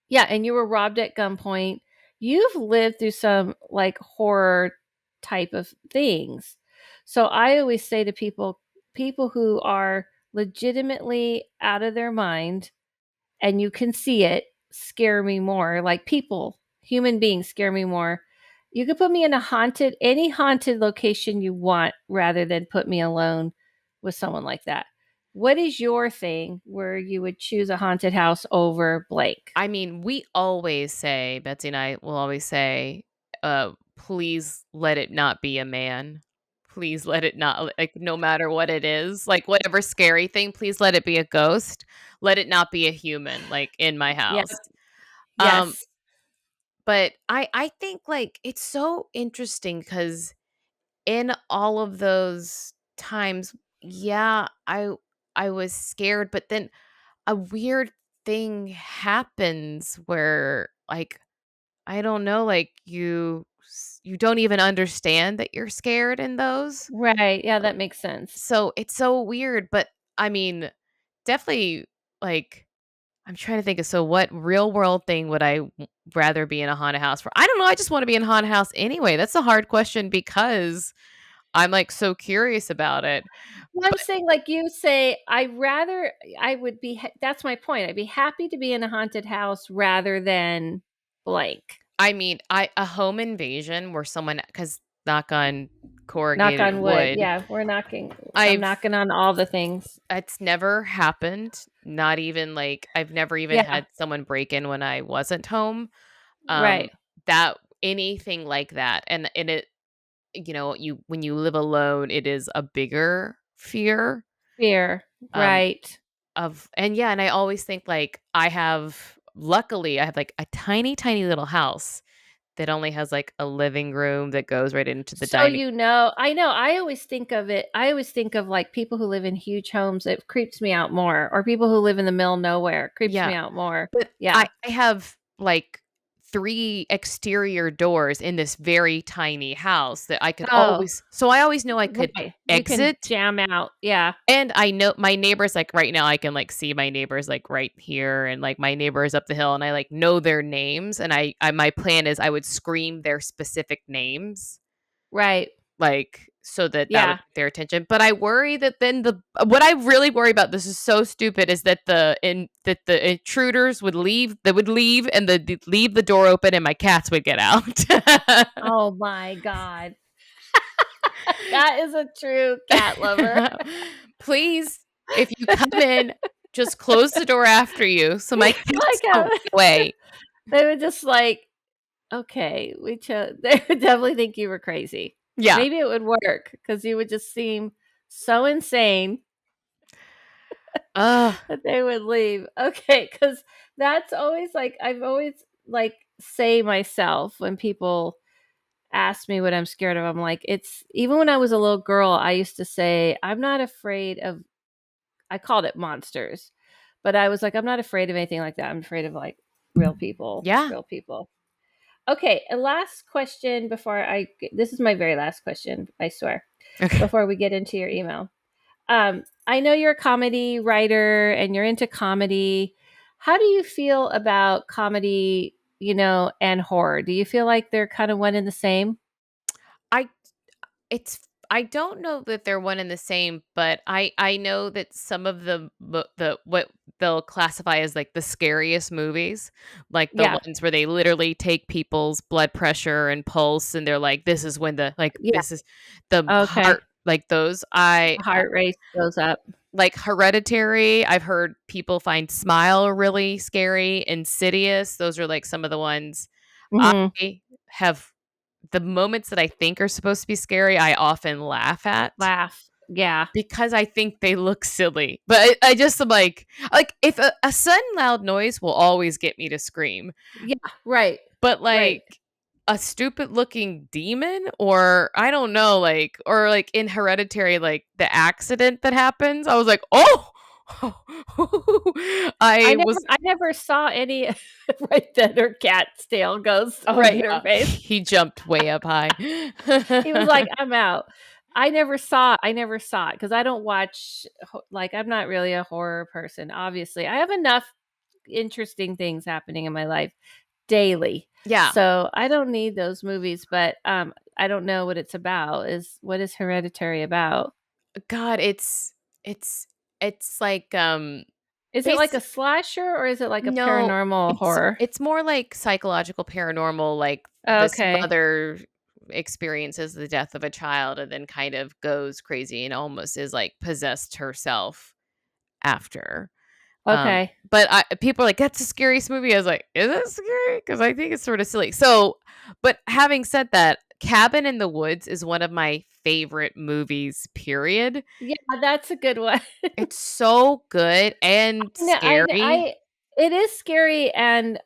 Yeah, and you were robbed at gunpoint. You've lived through some like horror type of things. So I always say to people who are legitimately out of their mind and you can see it, scare me more. Like people, human beings scare me more. You could put me in any haunted location you want rather than put me alone with someone like that. What is your thing where you would choose a haunted house over blank? I mean, we always say, Betsy and I will always say, please let it not be a man. Please let it not, like, no matter what it is, like, whatever scary thing, please let it be a ghost. Let it not be a human, like, in my Yeah. house. Um, Yes. but I think, like, it's so interesting because in all of those times, yeah, I was scared, but then a weird thing happens where, like, I don't know, like, you don't even understand that you're scared in those. Right. Yeah, that makes sense. So, it's so weird, but, I mean, definitely, like, I'm trying to think of so what real world thing would I rather be in a haunted house for? I don't know, I just wanna be in a haunted house anyway. That's a hard question because I'm, like, so curious about it. Well, I'm But, saying, like you say, I would be, that's my point. I'd be happy to be in a haunted house rather than blank. I mean, I a home invasion where someone, because knock on Knock corrugated on wood. wood, Yeah, I'm I've knocking on all the things. it's never happened, not even, like, I've never even Yeah, had someone break in when I wasn't home, um, right. that anything like that, and it you when you live alone, it is a bigger fear, Fear. um, Right. of and yeah, and I always think, like, luckily, I have, like, a tiny, tiny little house that only has, like, a living room that goes right into the So dining. you know, I know. I always think of it. I always think of like people who live in huge homes. It creeps me out more, or people who live in the middle of nowhere creeps Yeah. me out more. But Yeah. I have, like, 3 exterior doors in this very tiny house that I could Oh, always so I always know I could right. You can exit, jam out. Yeah. and I know my neighbors, like, right now, I can, like, see my neighbors, like, right here, and, like, my neighbors up the hill, and I, like, know their names, and I my plan is I would scream their specific names, Right. like, so that that would Yeah. get their attention, but I worry that then the what I really worry about, this is so stupid, is that the intruders would leave and leave the door open and my cats would get out. Oh my god. That is a true cat lover. Please, if you come in, just close the door after you so my My cats don't cat. run away. They would just like, okay, we chose. They would definitely think you were crazy. Yeah. Maybe it would work because you would just seem so insane Ugh. that they would leave. Okay, because that's always like I've always like say myself when people ask me what I'm scared of. I'm like, it's even when I was a little girl, I used to say I'm not afraid of. I called it monsters, but I was like, I'm not afraid of anything like that. I'm afraid of like real people, Yeah. real people. Okay, a last question before this is my very last question, I swear, Okay. before we get into your email. I know you're a comedy writer and you're into comedy. How do you feel about comedy, and horror? Do you feel like they're kind of one and the same? I It's I don't know that they're one and the same, but I know that some of the what they'll classify as, like, the scariest movies, like the Yeah. ones where they literally take people's blood pressure and pulse, and they're like, "This is when Yeah. this is the Okay. heart," like those. Heart rate goes up. Like Hereditary, I've heard people find Smile really scary, Insidious, those are, like, some of the ones Hmm. I have the moments that I think are supposed to be scary, I often laugh at Laugh. Yeah. because I think they look silly. But I just am like if a sudden loud noise will always get me to scream. Yeah. Right. But Right. a stupid looking demon, or I don't know, like, or like in Hereditary, like the accident that happens. I was like, oh, I was, I never saw any right then her cat's tail goes oh right in her yeah, face. he jumped way up high. He was like, "I'm out." I never saw it because I don't watch like, I'm not really a horror person, obviously. I have enough interesting things happening in my life daily. Yeah, So, I don't need those movies, but, I don't know what it's about. What is Hereditary about? God, it's it's like Is it like base a slasher or is it like a no, paranormal horror? it's more like psychological paranormal, like this Okay. mother experiences the death of a child and then kind of goes crazy and almost is like possessed herself after. Um, Okay. but people are like, "That's the scariest movie." I was like, "Is it scary?" Because I think it's sort of silly. So, but having said that, Cabin in the Woods is one of my favorite movies, period. Yeah, that's a good one. It's so good and No, scary. it is scary and,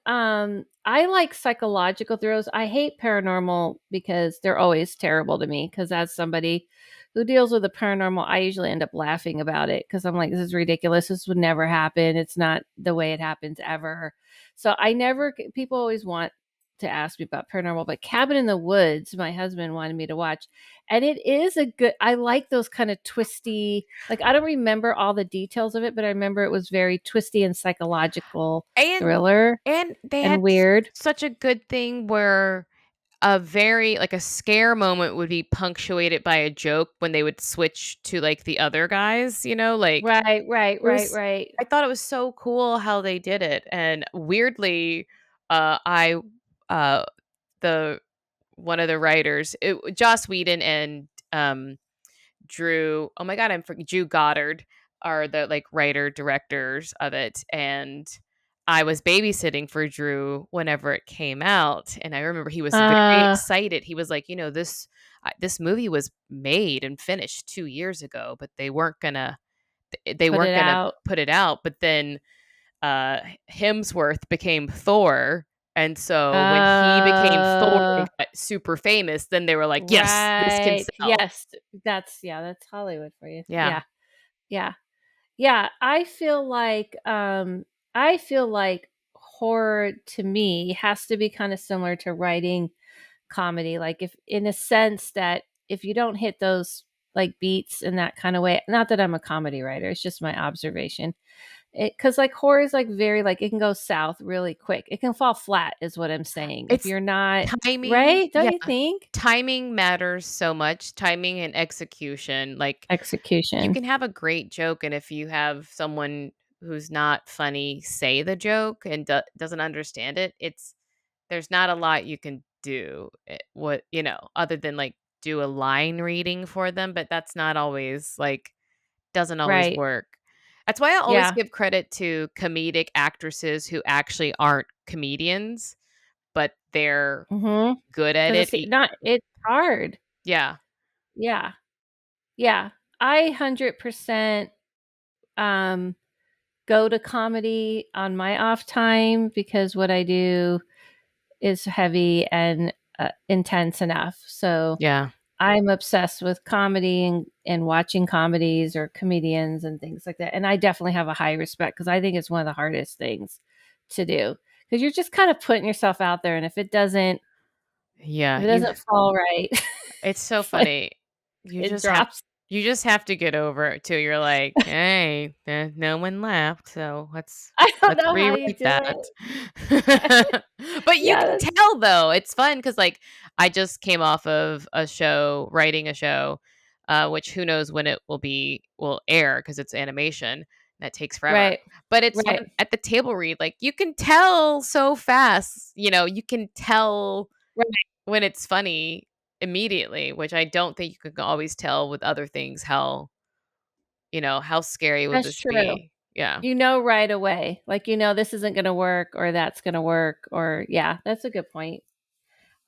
I like psychological thrills. I hate paranormal because they're always terrible to me. Because as somebody who deals with the paranormal, I usually end up laughing about it because 'cause I'm like, "This is ridiculous. This would never happen. It's not the way it happens ever." So I never people always want to ask me about paranormal, but Cabin in the Woods, my husband wanted me to watch, and it is a good I like those kinda twisty like, I don't remember all the details of it, but I remember it was very twisty and psychological And thriller they and had weird. such a good thing where a very like a scare moment would be punctuated by a joke when they would switch to like the other guys, like Right, right, it right, was right. I thought it was so cool how they did it. And weirdly, I uh the one of the writers, Joss Whedon and oh my god, Drew Goddard are the like writer directors of it, and I was babysitting for Drew whenever it came out, and I remember he was very Uh, excited. He was like, this movie was made and finished 2 years ago, but they put weren't it gonna out. put it out. But then uh Hemsworth became Thor. And so when he became Thor Uh, and got super famous, then they were like, yes, this can right. sell. Yes, that's Hollywood for you. Yeah. Yeah, yeah. Yeah, I feel like horror to me has to be kinda similar to writing comedy, like, if in a sense that if you don't hit those, like, beats in that kinda way not that I'm a comedy writer, it's just my observation. Because like, horror is, like, very like, it can go south really quick. It can fall flat is what I'm saying if It's you're not timing. right? Don't Yeah. you think? Timing matters so much, timing and execution. Like, you Execution. can have a great joke, and if you have someone who's not funny say the joke and doesn't understand it, there's not a lot you can do. Other than like do a line reading for them, but that's not always like doesn't always Right. work. That's why I always Yeah. give credit to comedic actresses who actually aren't comedians, but they're Mhm. good at 'Cause it. it's hard. Yeah. Yeah. Yeah. I 100%, um, go to comedy on my off time because what I do is heavy and, intense enough. So, Yeah. I'm obsessed with comedy and watching comedies or comedians and things like that, and I definitely have a high respect because I think it's one of the hardest things to do because 'cause you're just kinda putting yourself out there, and Yeah. if it doesn't fall right, It's so it's like funny. You it just have drops. you just have to get over it too. You're like, "Hey, no one laughed, so I don't let's know how you rewrite do that." it. But you Yeah, can that's tell though. It's fun because like I just came off of a show, writing a show, which who knows when it will air because it's animation. That takes forever. right. But it's fun Right. at the table read. Like you can tell so fast. You can tell Right. when it's funny immediately, which I don't think you could always tell with other things how scary would That's this true. be? Yeah. You know right away, like, this isn't gonna work or that's gonna work or yeah, that's a good point.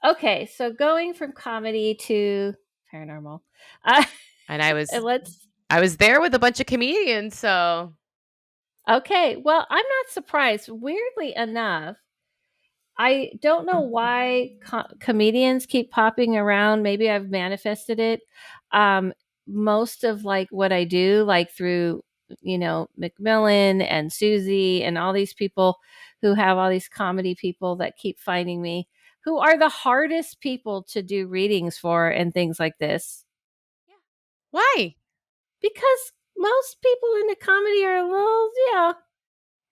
Okay, so going from comedy to paranormal. Uh, And I was let's I was there with a bunch of comedians, so okay, well, I'm not surprised. Weirdly enough, I don't know why comedians keep popping around. Maybe I've manifested it. Um, Most of like what I do, like through, Macmillan and Susie and all these people who have all these comedy people that keep finding me, who are the hardest people to do readings for and things like this. Yeah. Why? Because most people in the comedy are a little,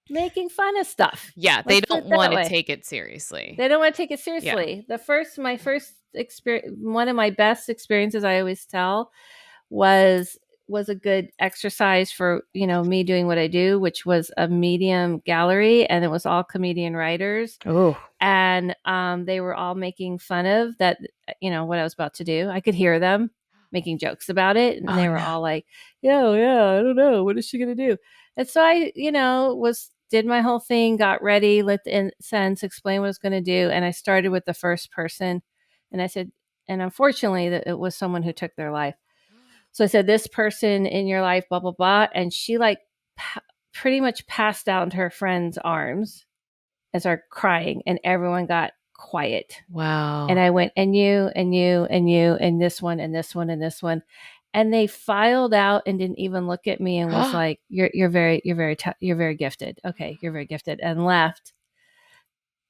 making fun of stuff. Yeah, they Let's put don't it that wanna way. take it seriously. They don't want to take it Yeah. seriously. My first experience, one of my best experiences, I always tell, was was a good exercise for me doing what I do, which was a medium gallery, and it was all comedian writers, Oh. and they were all making fun of that, what I was about to do. I could hear them making jokes about it, and Oh, they were no. all like, "Yeah, yeah, I don't know, what is she gonna do?" And so I, was did my whole thing, got ready, lit the incense, explained what I was going to do, and I started with the first person, and I said, and unfortunately, that it was someone who took their life. So I said, "This person in your life, blah blah blah," and she like pretty much passed out into her friend's arms and started crying, and everyone got quiet. And Wow. I went, "And you, and you, and you, and this one, and this one, and this one." And they filed out and didn't even look at me and was like, you're very gifted. Okay, you're very gifted," and left.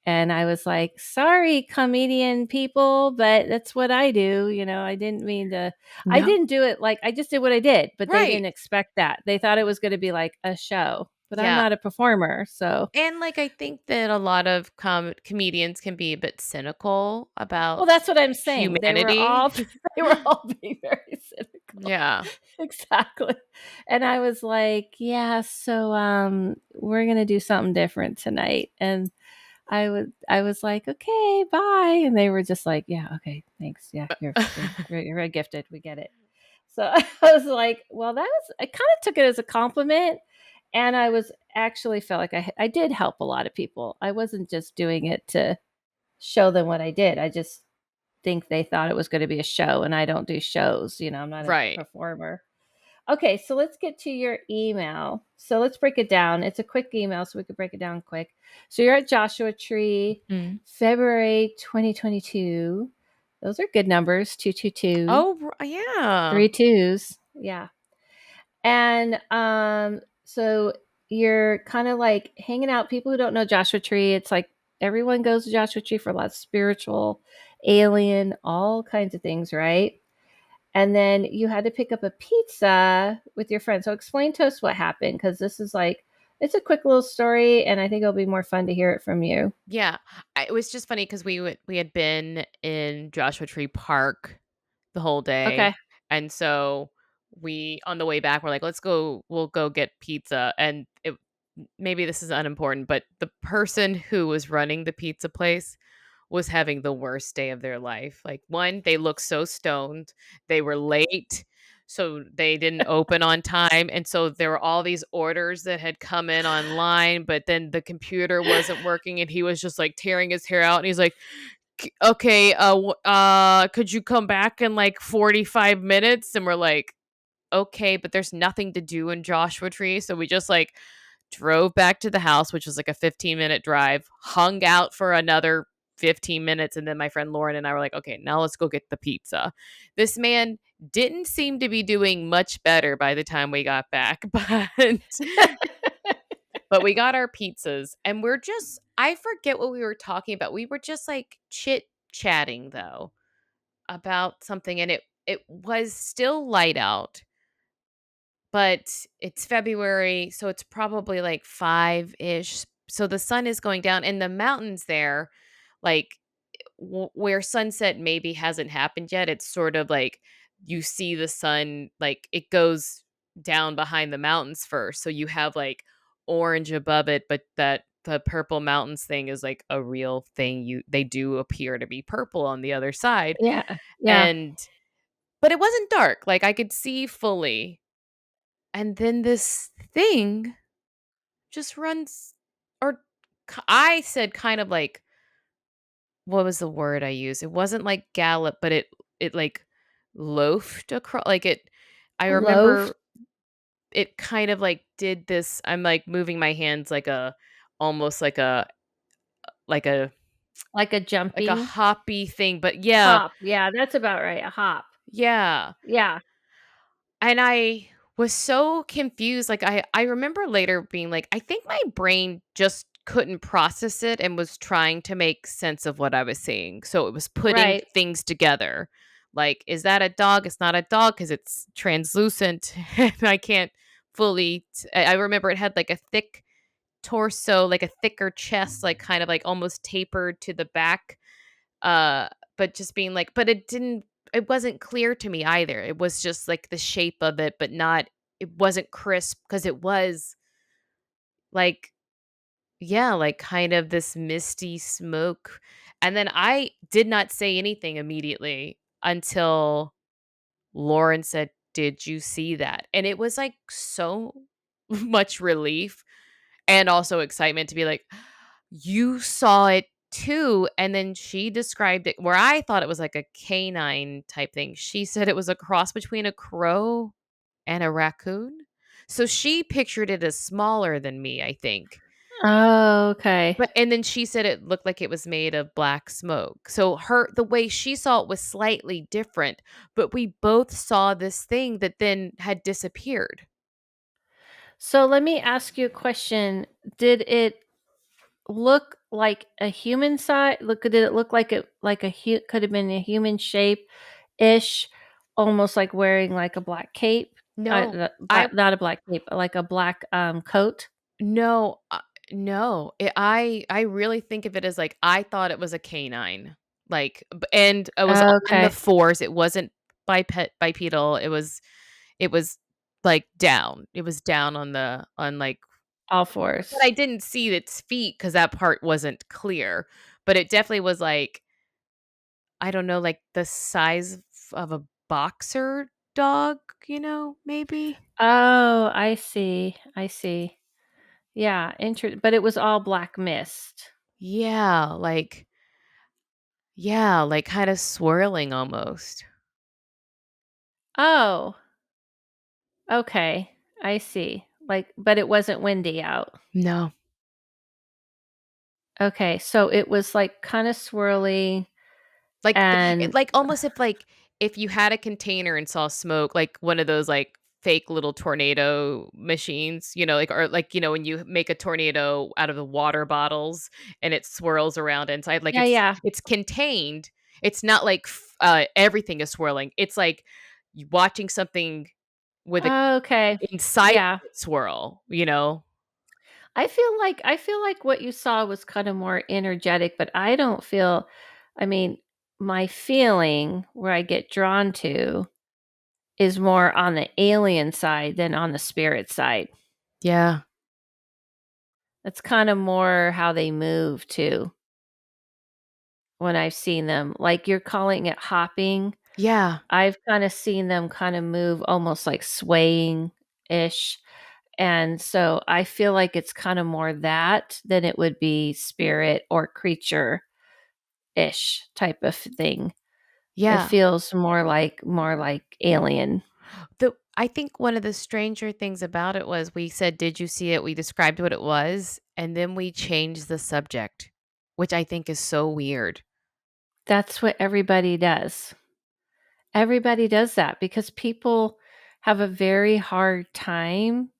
And I was like, "Sorry, comedian people, but that's what I do." I didn't mean to. I No. didn't do it like I just did what I did, but they Right. didn't expect that. They thought it was going to be like a show, but I'm Yeah. not a performer, so. And, like, I think that a lot of comedians can be a bit cynical Well, about that's what I'm saying. They were all humanity. they were all being very cynical. Yeah. Exactly. And I was like, "Yeah, so we're going to do something different tonight." And I was like, "Okay, bye." And they were just like, "Yeah, okay, thanks. Yeah, you're very gifted. We get it." So I was like, "Well, I kind of took it as a compliment, and I was actually felt like I did help a lot of people. I wasn't just doing it to show them what I did. I just think they thought it was going to be a show, and I don't do shows. I'm not a Right. performer." Okay, so let's get to your email. So let's break it down. It's a quick email, so we could break it down quick. So you're at Joshua Tree, Mm. February 2022. Those are good numbers. 222, Oh, yeah. three twos. Yeah. And so you're kind of like hanging out. People who don't know Joshua Tree, it's like everyone goes to Joshua Tree for a lot of spiritual, alien, all kinds of things, right? And then you had to pick up a pizza with your friend. So explain to us what happened, because this is like, it's a quick little story, and I think it'll be more fun to hear it from you. Yeah. It was just funny because we had been in Joshua Tree Park the whole day, Okay. and so we on the way back, we're like, we'll go get pizza," and maybe this is unimportant, but the person who was running the pizza place was having the worst day of their life. Like, 1, they looked so stoned, they were late, so they didn't open on time, and so there were all these orders that had come in online, but then the computer wasn't working, and he was just, like, tearing his hair out, and he's like, Okay, could you come back in, like, 45 minutes?" And we're like, "Okay, but there's nothing to do in Joshua Tree," so we just, like, drove back to the house, which was like a 15-minute drive, hung out for another 15 minutes, and then my friend Lauren and I were like, "Okay, now let's go get the pizza." This man didn't seem to be doing much better by the time we got back, but we got our pizzas, and I forget what we were talking about. We were just, like, chit-chatting, though, about something, and it was still light out, but it's February, so it's probably like 5-ish. So the sun is going down, and the mountains there, like where sunset maybe hasn't happened yet. It's sort of like you see the sun, like it goes down behind the mountains first. So you have like orange above it, but that the purple mountains thing is like a real thing. They do appear to be purple on the other side. Yeah. Yeah. And but it wasn't dark. Like I could see fully. And then this thing just runs or I said kind of like what was the word I used? It wasn't like gallop, but it like loafed across like it I Loaf. remember it kind of like did this I'm like moving my hands like a almost like a Like a like a jumping hoppy thing, but yeah, hop. Yeah, that's about right. A hop. yeah. Yeah. And I was so confused. Like I remember later being like, I think my brain just couldn't process it and was trying to make sense of what I was seeing. So it was putting Right. things together. Like, is that a dog? It's not a dog because it's translucent and I can't fully. I remember it had like a thick torso, like a thicker chest, like kind of like almost tapered to the back. Uh, but just being like, but it wasn't clear to me either. It was just like the shape of it, but not, it wasn't crisp because it was like, yeah, like kind of this misty smoke. And then I did not say anything immediately until Lauren said, "Did you see that?" And it was like so much relief and also excitement to be like, "You saw it too." And then she described it where I thought it was like a canine type thing. She said it was a cross between a crow and a raccoon. So she pictured it as smaller than me, I think. Oh, okay. But and then she said it looked like it was made of black smoke. So the way she saw it was slightly different, but we both saw this thing that then had disappeared. So let me ask you a question. Did it look like a human size? Did it look like it like could have been a human shape ish, almost like wearing like a black cape? No. I But not a black cape, like a black coat. No, no. I really think of it as, like, I thought it was a canine, like, and it was on the Okay, 4s, it wasn't bipedal, it was, like, down. It was down on like, all but I fours. didn't see its feet because that part wasn't clear, but it definitely was, like, I don't know, like, the size of a boxer dog, maybe? Oh, I see. I see. Yeah, but it was all black mist. Yeah, like, kinda swirling almost. Oh, okay. I see. Like, but it wasn't windy out. No. Okay, so it was like kind of swirly and Almost if you had a container and saw smoke, like one of those, like, fake little tornado machines, or like, when you make a tornado out of the water bottles and it swirls around inside, like, yeah, it's yeah. it's contained. It's not like everything is swirling. It's like you watching something with a Okay. inside Yeah. it swirl. I feel like what you saw was kind of more energetic, but I don't feel I mean, my feeling where I get drawn to is more on the alien side than on the spirit side. Yeah. That's kind of more how they move too when I've seen them. Like you're calling it hopping. Yeah. I've kind of seen them kind of move almost like swaying ish. And so I feel like it's kind of more that than it would be spirit or creature ish type of thing. It Yeah. feels more like alien. I think one of the stranger things about it was we said, "Did you see it?" We described what it was, and then we changed the subject, which I think is so weird. That's what everybody does. Everybody does that because people have a very hard time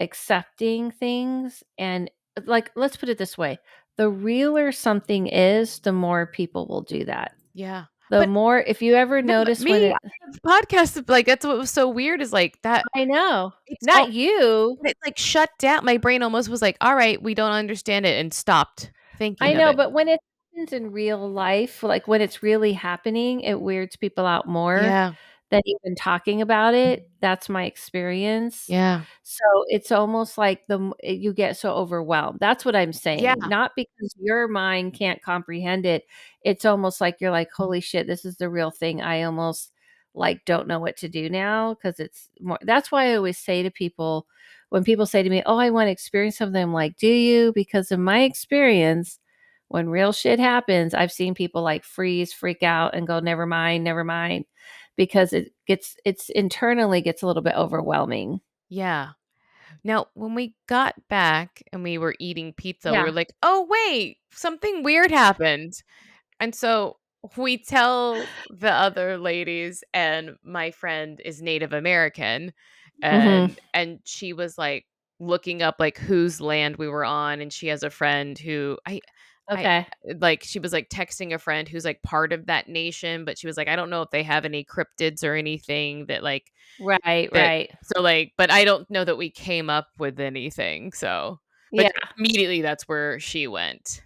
accepting things and like let's put it this way, the realer something is, the more people will do that. Yeah. The But more if you ever no, notice when me, it the podcast, like, that's what was so weird is, like, that I know, it's not all you. it, like, shut down. My brain almost was like, "Alright, we don't understand it," and stopped I thinking of know, it. but when it happens in real life, like when it's really happening, it weirds people out more Yeah. than even talking about it. That's my experience. Yeah. So it's almost like you get so overwhelmed. That's what I'm saying. Yeah. Not because your mind can't comprehend it. It's almost like you're like, holy shit, this is the real thing. I almost like don't know what to do now because it's more. That's why I always say to people when people say to me, "Oh, I want to experience something," I'm like, "Do you?" Because in my experience, when real shit happens, I've seen people like freeze, freak out, and go, never mind, because it's internally gets a little bit overwhelming. Yeah. Now, when we got back and we were eating pizza, we were Yeah. like, "Oh, wait, something weird happened." And so we tell the other ladies, and my friend is Native American, Mhm. and she was, like, looking up, like, whose land we were on, and she has a friend who I Okay. like, she was, like, texting a friend who's, like, part of that nation, but she was like, "I don't know if they have any cryptids or anything that, like, Right, that" right. so, like, but I don't know that we came up with anything, so but Yeah. immediately that's where she went.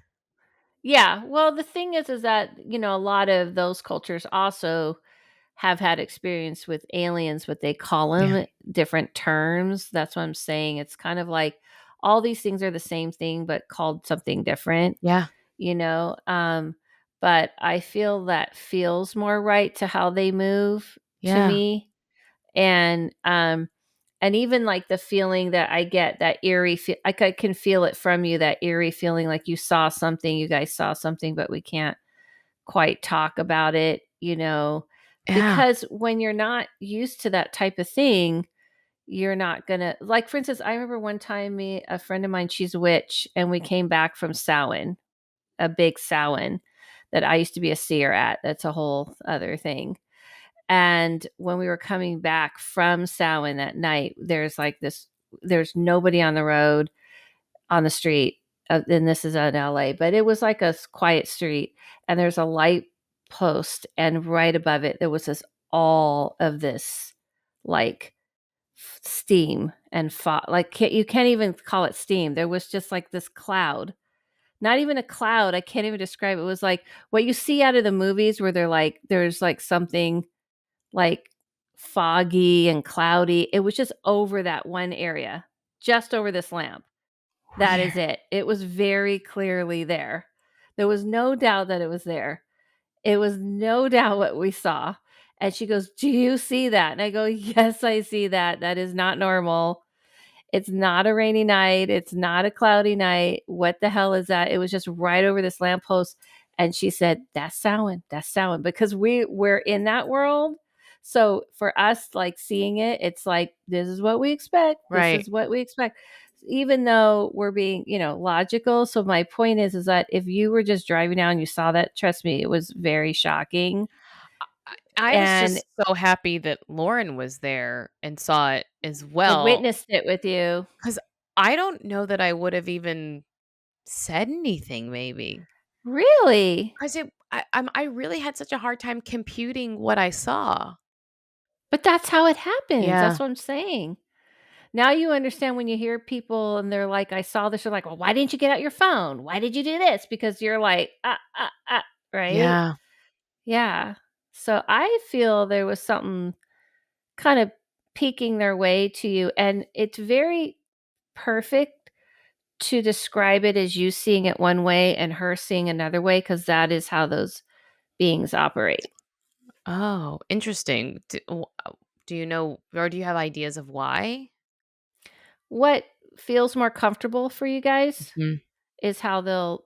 Yeah. Well, the thing is that, a lot of those cultures also have had experience with aliens, but they call Yeah. them different terms. That's what I'm saying. It's kind of like all these things are the same thing, but called something different, Yeah. you know? But I feel that feels more right to how they move to Yeah. me. And even like the feeling that I get, that eerie like I can feel it from you, that eerie feeling like you guys saw something, but we can't quite talk about it, Yeah. because when you're not used to that type of thing, you're not gonna, like, for instance, I remember one time, a friend of mine, she's a witch, and we came back from Samhain, a big Samhain that I used to be a seer at. That's a whole other thing. And when we were coming back from Samhain that night, there's nobody on the road, on the street, and this is in LA, but it was like a quiet street, and there's a light post, and right above it, there was all of this, like, steam and fog. Like, you can't even call it steam. There was just like this cloud, not even a cloud. I can't even describe it. It was like what you see out of the movies where there's like something like foggy and cloudy. It was just over that one area, just over this lamp. That is Weird. it. It was very clearly there. There was no doubt that it was there. It was no doubt what we saw. And she goes, "Do you see that?" And I go, "Yes, I see that. That is not normal. It's not a rainy night. It's not a cloudy night. What the hell is that?" It was just right over this lamppost. And she said, "That's Samhain. That's Samhain." Because we're in that world. So for us, like, seeing it, it's like, this is what we expect. This Right. is what we expect. Even though we're being, logical. So my point is that if you were just driving down and you saw that, trust me, it was very shocking. I was And just so happy that Lauren was there and saw it as and well, witnessed it with you. because I don't know that I would have even said anything maybe, Really? 'cause I really had such a hard time computing what I saw. But that's how it happens. Yeah. That's what I'm saying. Now you understand when you hear people and they're like, "I saw this." You're like, "Well, why didn't you get out your phone? Why did you do this?" Because you're like, right? Yeah. Yeah. So I feel there was something kind of peeking their way to you. And it's very perfect to describe it as you seeing it one way and her seeing another way, because that is how those beings operate. Oh, interesting. Do you know, or do you have ideas of why? What feels more comfortable for you guys Mhm. is how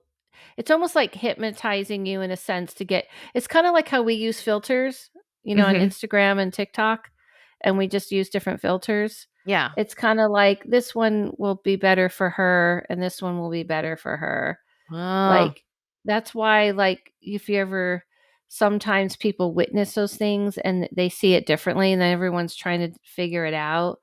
it's almost like hypnotizing you in a sense to get, it's kind of like how we use filters, on Mhm. Instagram and TikTok, and we just use different filters. Yeah. It's kind of like this one will be better for her and this one will be better for her. Oh, Like, that's why, like, if you ever, sometimes people witness those things and they see it differently, and then everyone's trying to figure it out.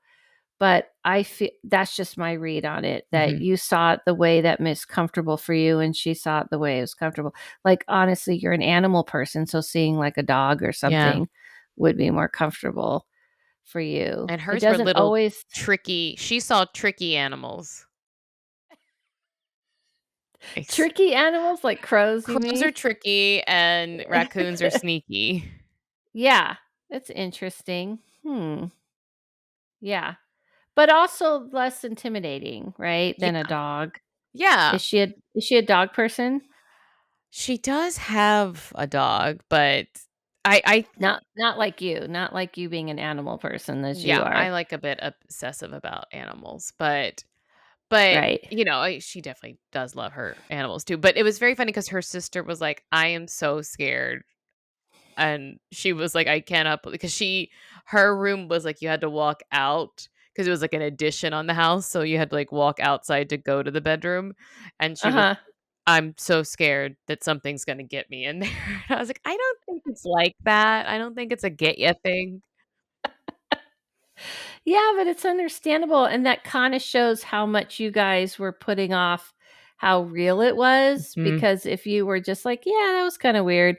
But I feel that's just my read on it, that mhm. you saw it the way that was comfortable for you, and she saw it the way it was comfortable. Like, honestly, you're an animal person, so seeing like a dog or Yeah. something would be more comfortable for you. And It hers were doesn't little always. tricky, she saw tricky animals. Ex Tricky animals like crows, you Crows are mean? tricky and raccoons are sneaky. Yeah, that's interesting. Yeah. But also less intimidating, right, than a Yeah. dog. Yeah. Is she a dog person? She does have a dog, but I Not like you, not like you being an animal person as you yeah, I are. like a bit obsessive about animals, but, Right. she definitely does love her animals too, but it was very funny because her sister was like, "I am so scared," and she was like, "I cannot," because her room was like you had to walk out because it was like an addition on the house, so you had to like walk outside to go to the bedroom, and she was, Uh-huh. "I'm so scared that something's gonna get me in there." I was like, "I don't think it's like that. I don't think it's a get ya thing." Yeah, but it's understandable, and that kinda shows how much you guys were putting off how real it was, Mhm. because if you were just like, "Yeah, that was kinda weird,"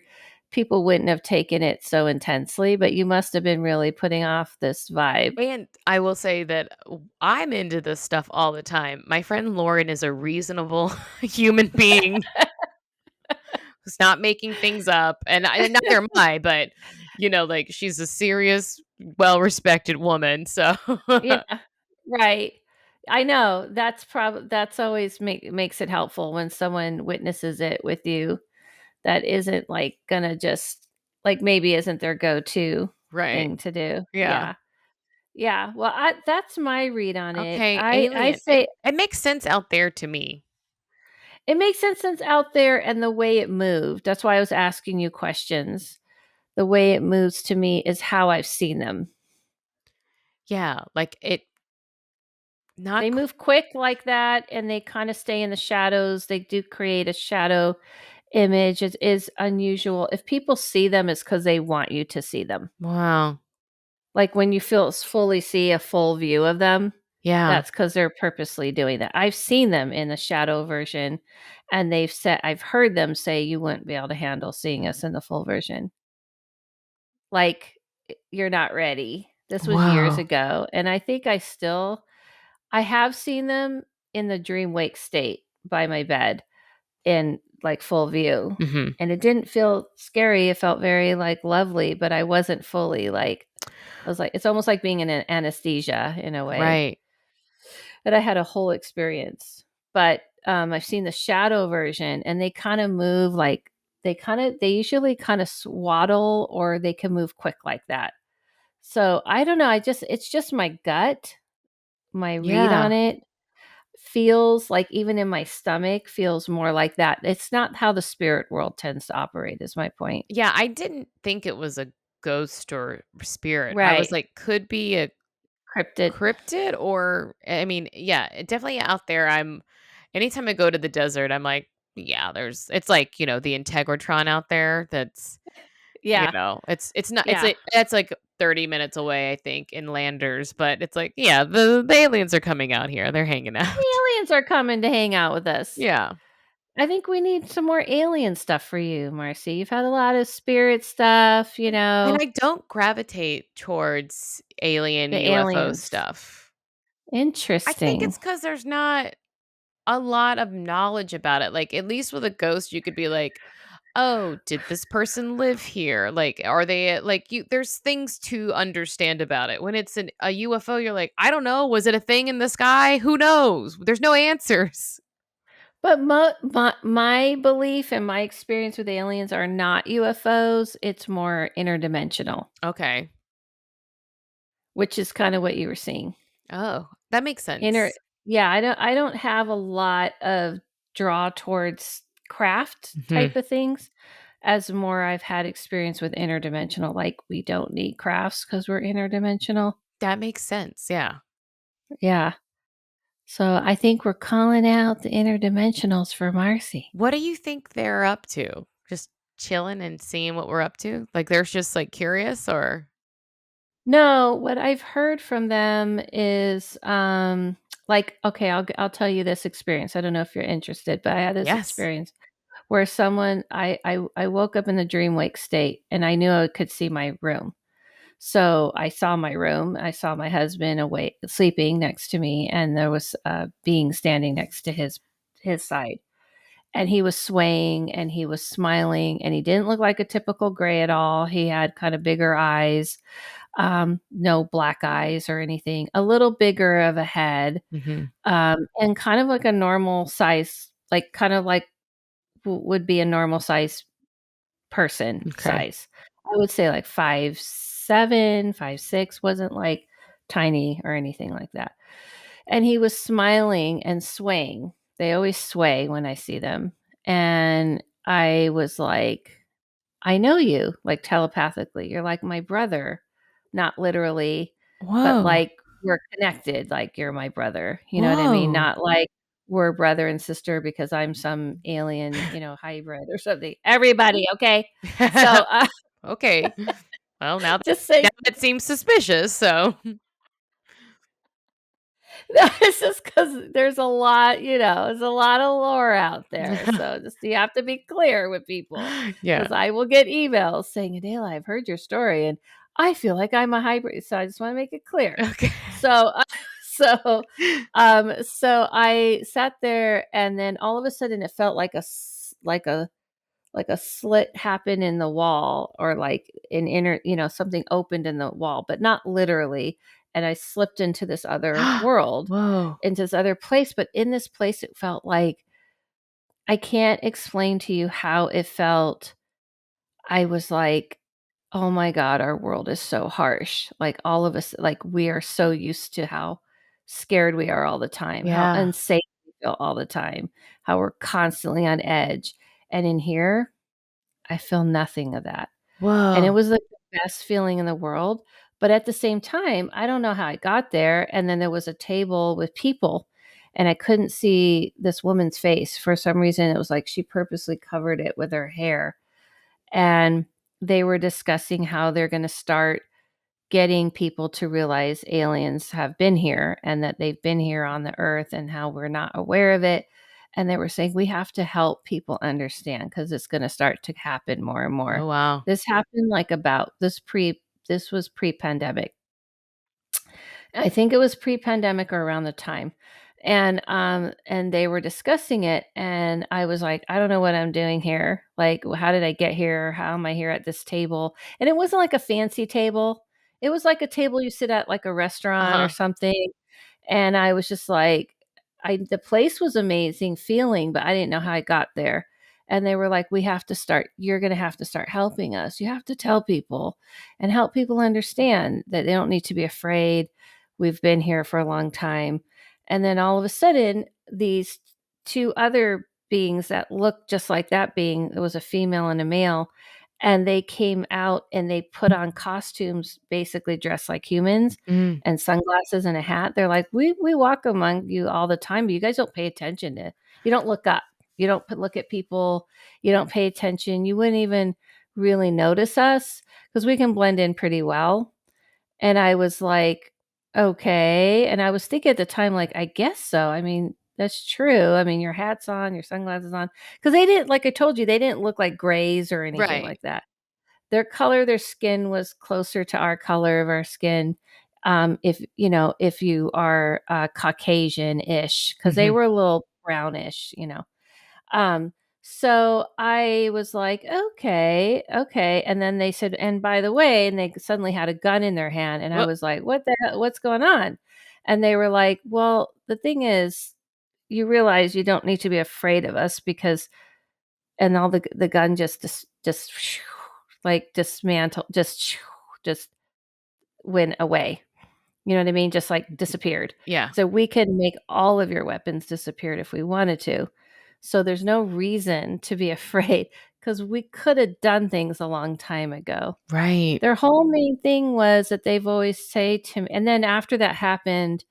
people wouldn't have taken it so intensely, but you must have been really putting off this vibe. And I will say that I'm into this stuff all the time. My friend Lauren is a reasonable human being who's not making things up, and neither am I, but, like, she's a serious, well-respected woman, so Yeah, right. I know, that's always makes it helpful when someone witnesses it with you that isn't, like, gonna just like, maybe isn't their go-to Right. thing to do. Yeah. Yeah. Yeah, well, that's my read on it. Okay, I alien. It say it makes sense out there to me. it makes sense out there and the way it moved. That's why I was asking you questions. The way it moves to me is how I've seen them. Yeah, like, it not They q move quick like that, and they kinda stay in the shadows. They do create a shadow image. It is unusual. If people see them, it's because they want you to see them. wow. Like, when you fully see a full view of them, Yeah. that's because 'cause they're purposely doing that. I've seen them in the shadow version, and I've heard them say, "You wouldn't be able to handle seeing us in the full version." Like, "You're not ready." This was years Wow. ago, and I think I have seen them in the dream wake state by my bed in, like, full view, Mhm. and it didn't feel scary. It felt very, like, lovely, but I wasn't fully, like I was like it's almost like being in an anesthesia in a way, Right. that I had a whole experience. But, I've seen the shadow version, and they kinda move like they usually kinda swaddle or they can move quick like that. So, I don't know, I just it's just my gut, my read on Yeah. it feels like even in my stomach feels more like that. It's not how the spirit world tends to operate is my point. Yeah, I didn't think it was a ghost or spirit. I was Right. like, could be a Cryptid. cryptid, or I mean, yeah, definitely out there. Anytime I go to the desert, I'm like, yeah, it's like, the Integratron out there that's, Yeah. it's not it's Yeah. like that's like 30 minutes away, I think, in Landers, but it's like, yeah, the aliens are coming out here. They're hanging The out. aliens are coming to hang out with us. Yeah. I think we need some more alien stuff for you, Marcy. You've had a lot of spirit stuff, And I don't gravitate towards alien the UFO aliens. stuff. I think Interesting. it's because there's not a lot of knowledge about it. Like, at least with a ghost, you could be like, "Oh, did this person live here? Like, are they like you?" There's things to understand about it. When it's a UFO, you're like, "I don't know. Was it a thing in the sky? Who knows?" There's no answers. But my belief and my experience with aliens are not UFOs. It's more interdimensional, Okay. which is kind of what you were seeing. Oh, that makes Inter sense. Yeah, I don't have a lot of draw towards craft Mhm. type of things, as more I've had experience with interdimensional, like, we don't need crafts because 'cause we're interdimensional. That makes sense. Yeah. Yeah. So, I think we're calling out the interdimensionals for Marcy. What do you think they're up to? Just chilling and seeing what we're up to? Like, they're just like curious, or No, what I've heard from them is, like okay, I'll tell you this experience. I don't know if you're interested, but I had this yes. experience where someone I woke up in the dream wake state, and I knew I could see my room. So, I saw my room. I saw my husband awake sleeping next to me, and there was a being standing next to his side. And he was swaying, and he was smiling, and he didn't look like a typical gray at all. He had kind of bigger eyes, no black eyes or anything, a little bigger of a head, Mhm. and kind of like a normal size, like kind of like would be a normal size person Okay. size. I would say like 5'7", 5'6", wasn't like tiny or anything like that. And he was smiling and swaying. They always sway when I see them. And I was like, I know you, like telepathically. You're like my brother, not literally, but Whoa. like we're connected, like you're my brother, you know what I mean? Whoa. Not like we're brother and sister because I'm some alien, hybrid or something. Everybody, okay? So, Okay. Well, just now saying. that seems suspicious, so No, it's just because there's a lot, there's a lot of lore out there. So just you have to be clear with people Yeah. because I will get emails saying, Adela, I've heard your story and I feel like I'm a hybrid. So I just want to make it clear. Okay. So, so I sat there and then all of a sudden it felt like like a slit happened in the wall or like an inner, something opened in the wall, but not literally. And I slipped into this other world, Whoa. into this other place. But in this place, it felt like I can't explain to you how it felt. I was like, oh my God, our world is so harsh. Like all of us, like we are so used to how scared we are all the time, how Yeah. unsafe we feel all the time, how we're constantly on edge. And in here, I feel nothing of that. And it Whoa. was like the best feeling in the world, but at the same time, I don't know how I got there, and then there was a table with people, and I couldn't see this woman's face. For some reason, it was like she purposely covered it with her hair, and they were discussing how they're gonna start getting people to realize aliens have been here and that they've been here on the earth and how we're not aware of it. And they were saying we have to help people understand because it's going to start to happen more and more. Oh, wow. This happened like about this was pre-pandemic. I think it was pre-pandemic or around the time. And they were discussing it and I was like, I don't know what I'm doing here. Like, how did I get here? How am I here at this table? And it wasn't like a fancy table. It was like a table you sit at like a restaurant or Uh-huh. something. And I was just like, the place was amazing feeling, but I didn't know how I got there. And they were like, you're going to have to start helping us. You have to tell people and help people understand that they don't need to be afraid. We've been here for a long time. And then all of a sudden, these two other beings that looked just like that being, it was a female and a male, and they came out and they put on costumes basically dressed like humans Mm. and sunglasses and a hat. They're like, we walk among you all the time, but you guys don't pay attention to. You don't look up. You don't look at people. You don't pay attention. You wouldn't even really notice us because we can blend in pretty well. And I was like, okay. And I was thinking at the time, like, I guess so. I mean, that's true. I mean, your hat's on, your sunglasses on, because they didn't, like I told you, they didn't look like grays or anything Right. like that. Their color, their skin was closer to our color of our skin. If you are Caucasian-ish, because they Mhm. were a little brownish, um, so I was like, okay, okay. And then they said, and by the way, and they suddenly had a gun in their hand. And I Well, was like, what the hell? What's going on? And they were like, well, the thing is, you realize you don't need to be afraid of us because, and all the gun just like dismantled, just went away. You know what I mean? Just like disappeared. yeah. So we can make all of your weapons disappear if we wanted to. So there's no reason to be afraid because we could have done things a long time ago. Right. Their whole main thing was that they've always say to me, and then after that happened,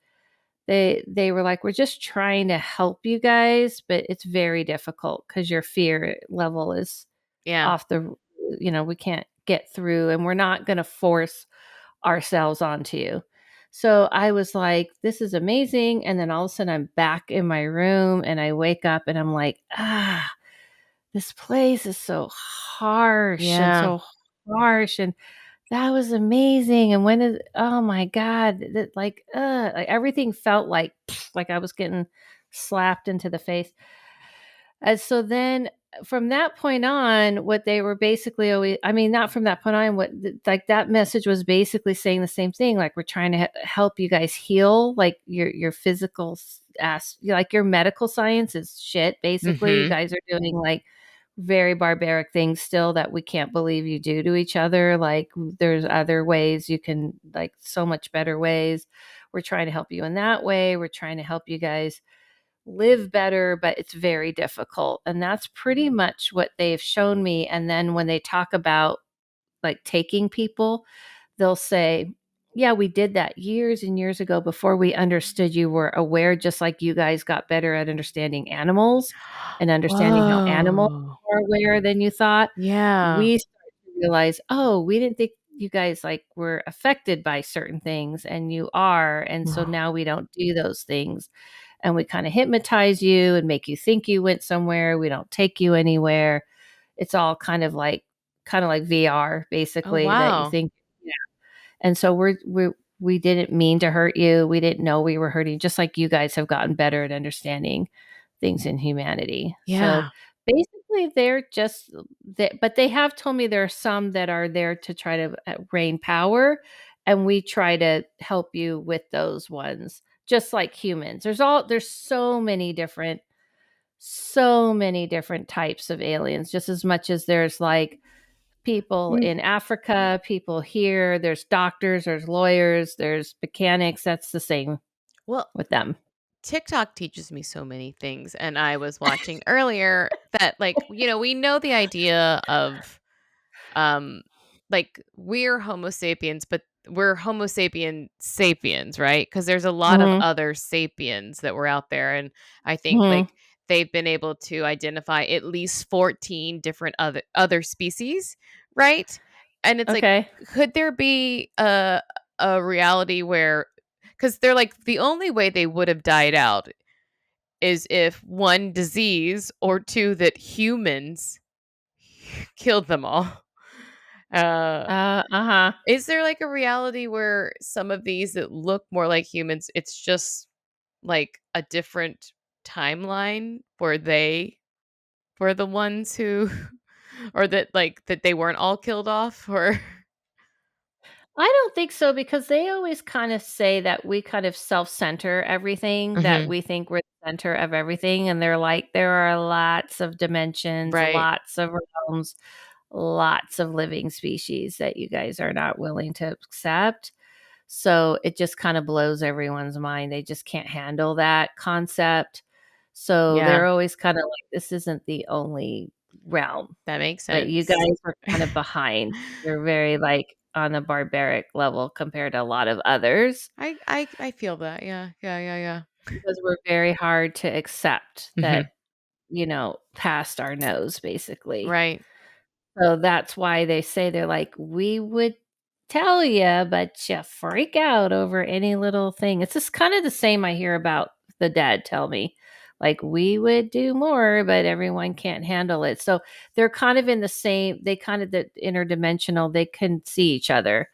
they were like, we're just trying to help you guys, but it's very difficult because your fear level is Yeah. off the, we can't get through and we're not going to force ourselves onto you. So I was like, this is amazing. And then all of a sudden I'm back in my room and I wake up and I'm like, this place is so harsh and Yeah. so harsh. And that was amazing. And oh my God, like everything felt like I was getting slapped into the face. And so then from that point on, what they were basically always, I mean, not from that point on, like that message was basically saying the same thing. Like, we're trying to help you guys heal, like your physical like your medical science is shit. Basically, you Mhm. guys are doing like very barbaric things still that we can't believe you do to each other. Like, there's other ways you can, like, so much better ways. We're trying to help you in that way. We're trying to help you guys live better, but it's very difficult. And that's pretty much what they've shown me. And then when they talk about like taking people, they'll say, Yeah, we did that years and years ago before we understood you were aware, just like you guys got better at understanding animals and understanding how animals Whoa. are aware than you thought. Yeah. We started to realize, oh, we didn't think you guys like were affected by certain things and you are. And so now we don't do those things. And we kind of hypnotize you and make you think you went somewhere. We don't take you anywhere. It's all kind of like VR Oh, basically that you wow. think. And so we didn't mean to hurt you. We didn't know we were hurting, just like you guys have gotten better at understanding things in humanity. So Yeah. basically, they're just that, but they have told me there are some that are there to try to rain power, and we try to help you with those ones, just like humans. There's so many different types of aliens, just as much as there's like people Mm. in Africa, people here, there's doctors, there's lawyers, there's mechanics. That's the same Well, with them. TikTok teaches me so many things, and I was watching earlier that, like, we know the idea of, um, like, we're Homo sapiens, but we're Homo sapien sapiens, right? Because there's a lot of Mhm, other sapiens that were out there, and I think, mhm. like, they've been able to identify at least 14 different other species, right? And it's like, Okay. could there be a reality where, because they're like, the only way they would have died out is if one, disease, or two, that humans killed them all. Uh, Uh-huh. is there like a reality where some of these that look more like humans, it's just like a different timeline where they were the ones who, or that, like, that they weren't all killed off, or I don't think so because they always kind of say that we kind of self-center everything, that Mhm. we think we're the center of everything. And they're like, there are lots of dimensions, Right. lots of realms, lots of living species that you guys are not willing to accept. So it just kind of blows everyone's mind. They just can't handle that concept. So they're Yeah, always kind of like, this isn't the only realm. that makes But you sense. guys are kind of behind. You're very, like, on a barbaric level compared to a lot of others I feel that. Yeah. Yeah, yeah, yeah. because we're very hard to accept that, Mhm. past our nose, basically. Right. So that's why they say they're like, "We would tell you, but you freak out over any little thing." It's just kinda the same I hear about the dead tell me. Like, "We would do more, but everyone can't handle it." So they're kind of in the same they kind of the interdimensional, they can see each other,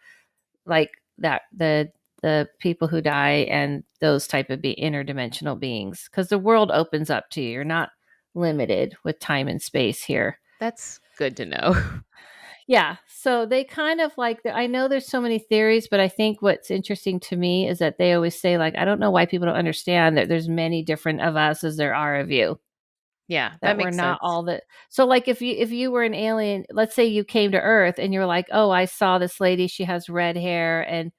like that the people who die and those type of interdimensional beings, because the world opens up to you. You're not limited with time and space here. That's good to know. Yeah, so they kind of like I know there's so many theories, but I think what's interesting to me is that they always say, like, I don't know why people don't understand that there's many different of us as there are of you. Yeah, that That we're makes not sense. all the so like if you were an alien, let's say you came to Earth and you're like, oh, I saw this lady, she has red hair, and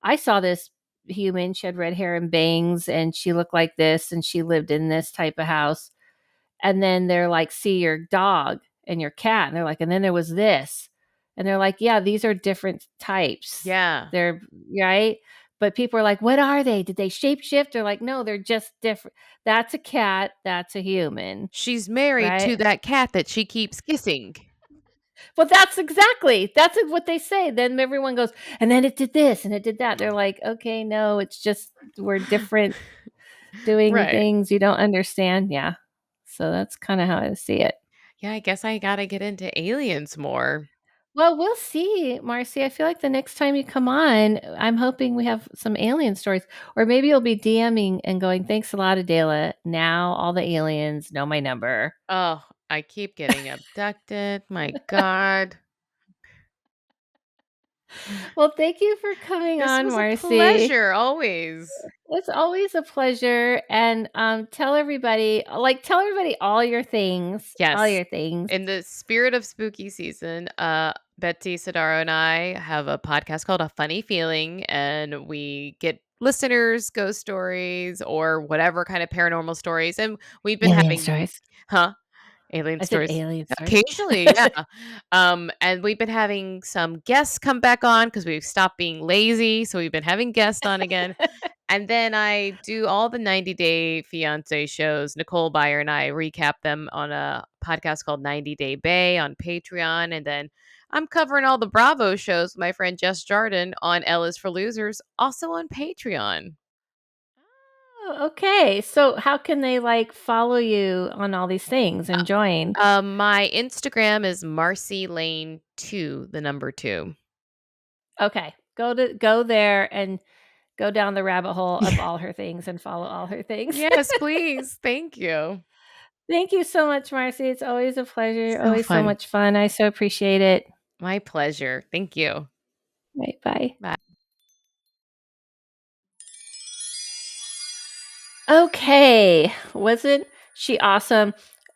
I saw this human, she had red hair and bangs, and she looked like this, and she lived in this type of house. And then they're like, see your dog and your cat. And they're like, and then there was this. And they're like, yeah, these are different types. Yeah. They're right. But people are like, what are they? Did they shapeshift? They're like, no, they're just different. That's a cat. That's a human. She's married Right. to that cat that she keeps kissing. Well, that's what they say. Then everyone goes, and then it did this and it did that. They're like, okay, no, it's just we're different doing Right. things you don't understand. Yeah. So that's kind of how I see it. Yeah, I guess I gotta get into aliens more. Well, we'll see, Marcy. I feel like the next time you come on, I'm hoping we have some alien stories, or maybe you'll be DMing and going, "Thanks a lot, Adela. Now all the aliens know my number." Oh, I keep getting abducted. My God. Well, thank you for coming This on, was a Marcy. pleasure always. It's always a pleasure, and tell everybody all Yes. your things. In the spirit of spooky season, Betsy Sidaro and I have a podcast called A Funny Feeling, and we get listeners' ghost stories or whatever kind of paranormal stories. And we've been Alien having, stories. huh? Alien I said stories. alien stories. Occasionally, yeah. And we've been having some guests come back on because we've stopped being lazy, so we've been having guests on again. And then I do all the 90 Day Fiancé shows. Nicole Byer and I recap them on a podcast called 90 Day Bay on Patreon. And then I'm covering all the Bravo shows with my friend Jess Jardin on L is for Losers, also on Patreon. Oh, okay. So how can they like follow you on all these things and join? My Instagram is Marcy Lane 2, the number 2. Okay. Go there and go down the rabbit hole of all her things and follow all her things. Yes, please. Thank you. Thank you so much, Marcy. It's always a pleasure. So Always so fun. much fun. I so appreciate it. My pleasure. Thank you. Right, bye. Bye. Okay. Wasn't she awesome?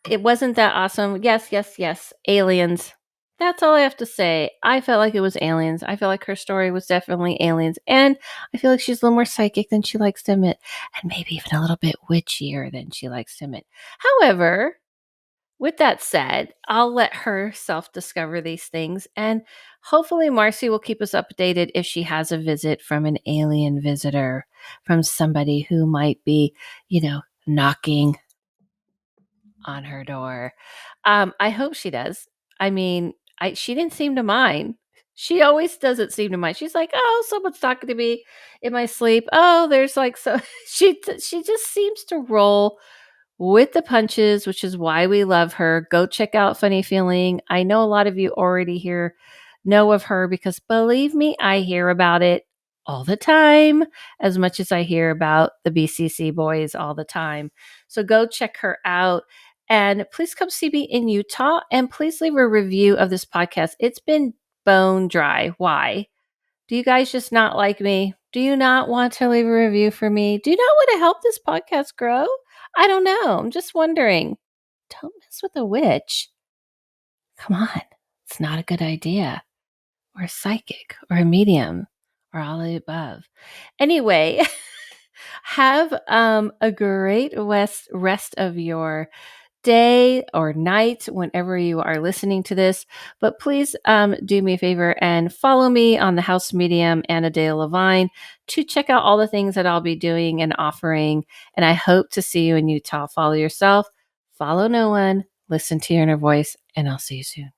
It wasn't that awesome. Yes, yes, yes. Aliens. That's all I have to say. I felt like it was aliens. I feel like her story was definitely aliens. And I feel like she's a little more psychic than she likes to admit. And maybe even a little bit witchier than she likes to admit. However, with that said, I'll let her self discover these things. And hopefully, Marcy will keep us updated if she has a visit from an alien visitor, from somebody who might be, knocking on her door. I hope she does. I mean, she didn't seem to mind. She always doesn't seem to mind. She's like, "Oh, someone's talking to me in my sleep. Oh, there's like so." She just seems to roll with the punches, which is why we love her. Go check out Funny Feeling. I know a lot of you already here know of her because believe me, I hear about it all the time, as much as I hear about the BCC boys all the time. So go check her out. And please come see me in Utah and please leave a review of this podcast. It's been bone dry. Why? Do you guys just not like me? Do you not want to leave a review for me? Do you not want to help this podcast grow? I don't know. I'm just wondering. Don't mess with a witch. Come on. It's not a good idea. Or a psychic or a medium or all of the above. Anyway, have a great rest of your day or night whenever you are listening to this. But please do me a favor and follow me on the House Medium and Adele Levine to check out all the things that I'll be doing and offering. And I hope to see you in Utah. Follow yourself, follow no one, listen to your inner voice, and I'll see you soon.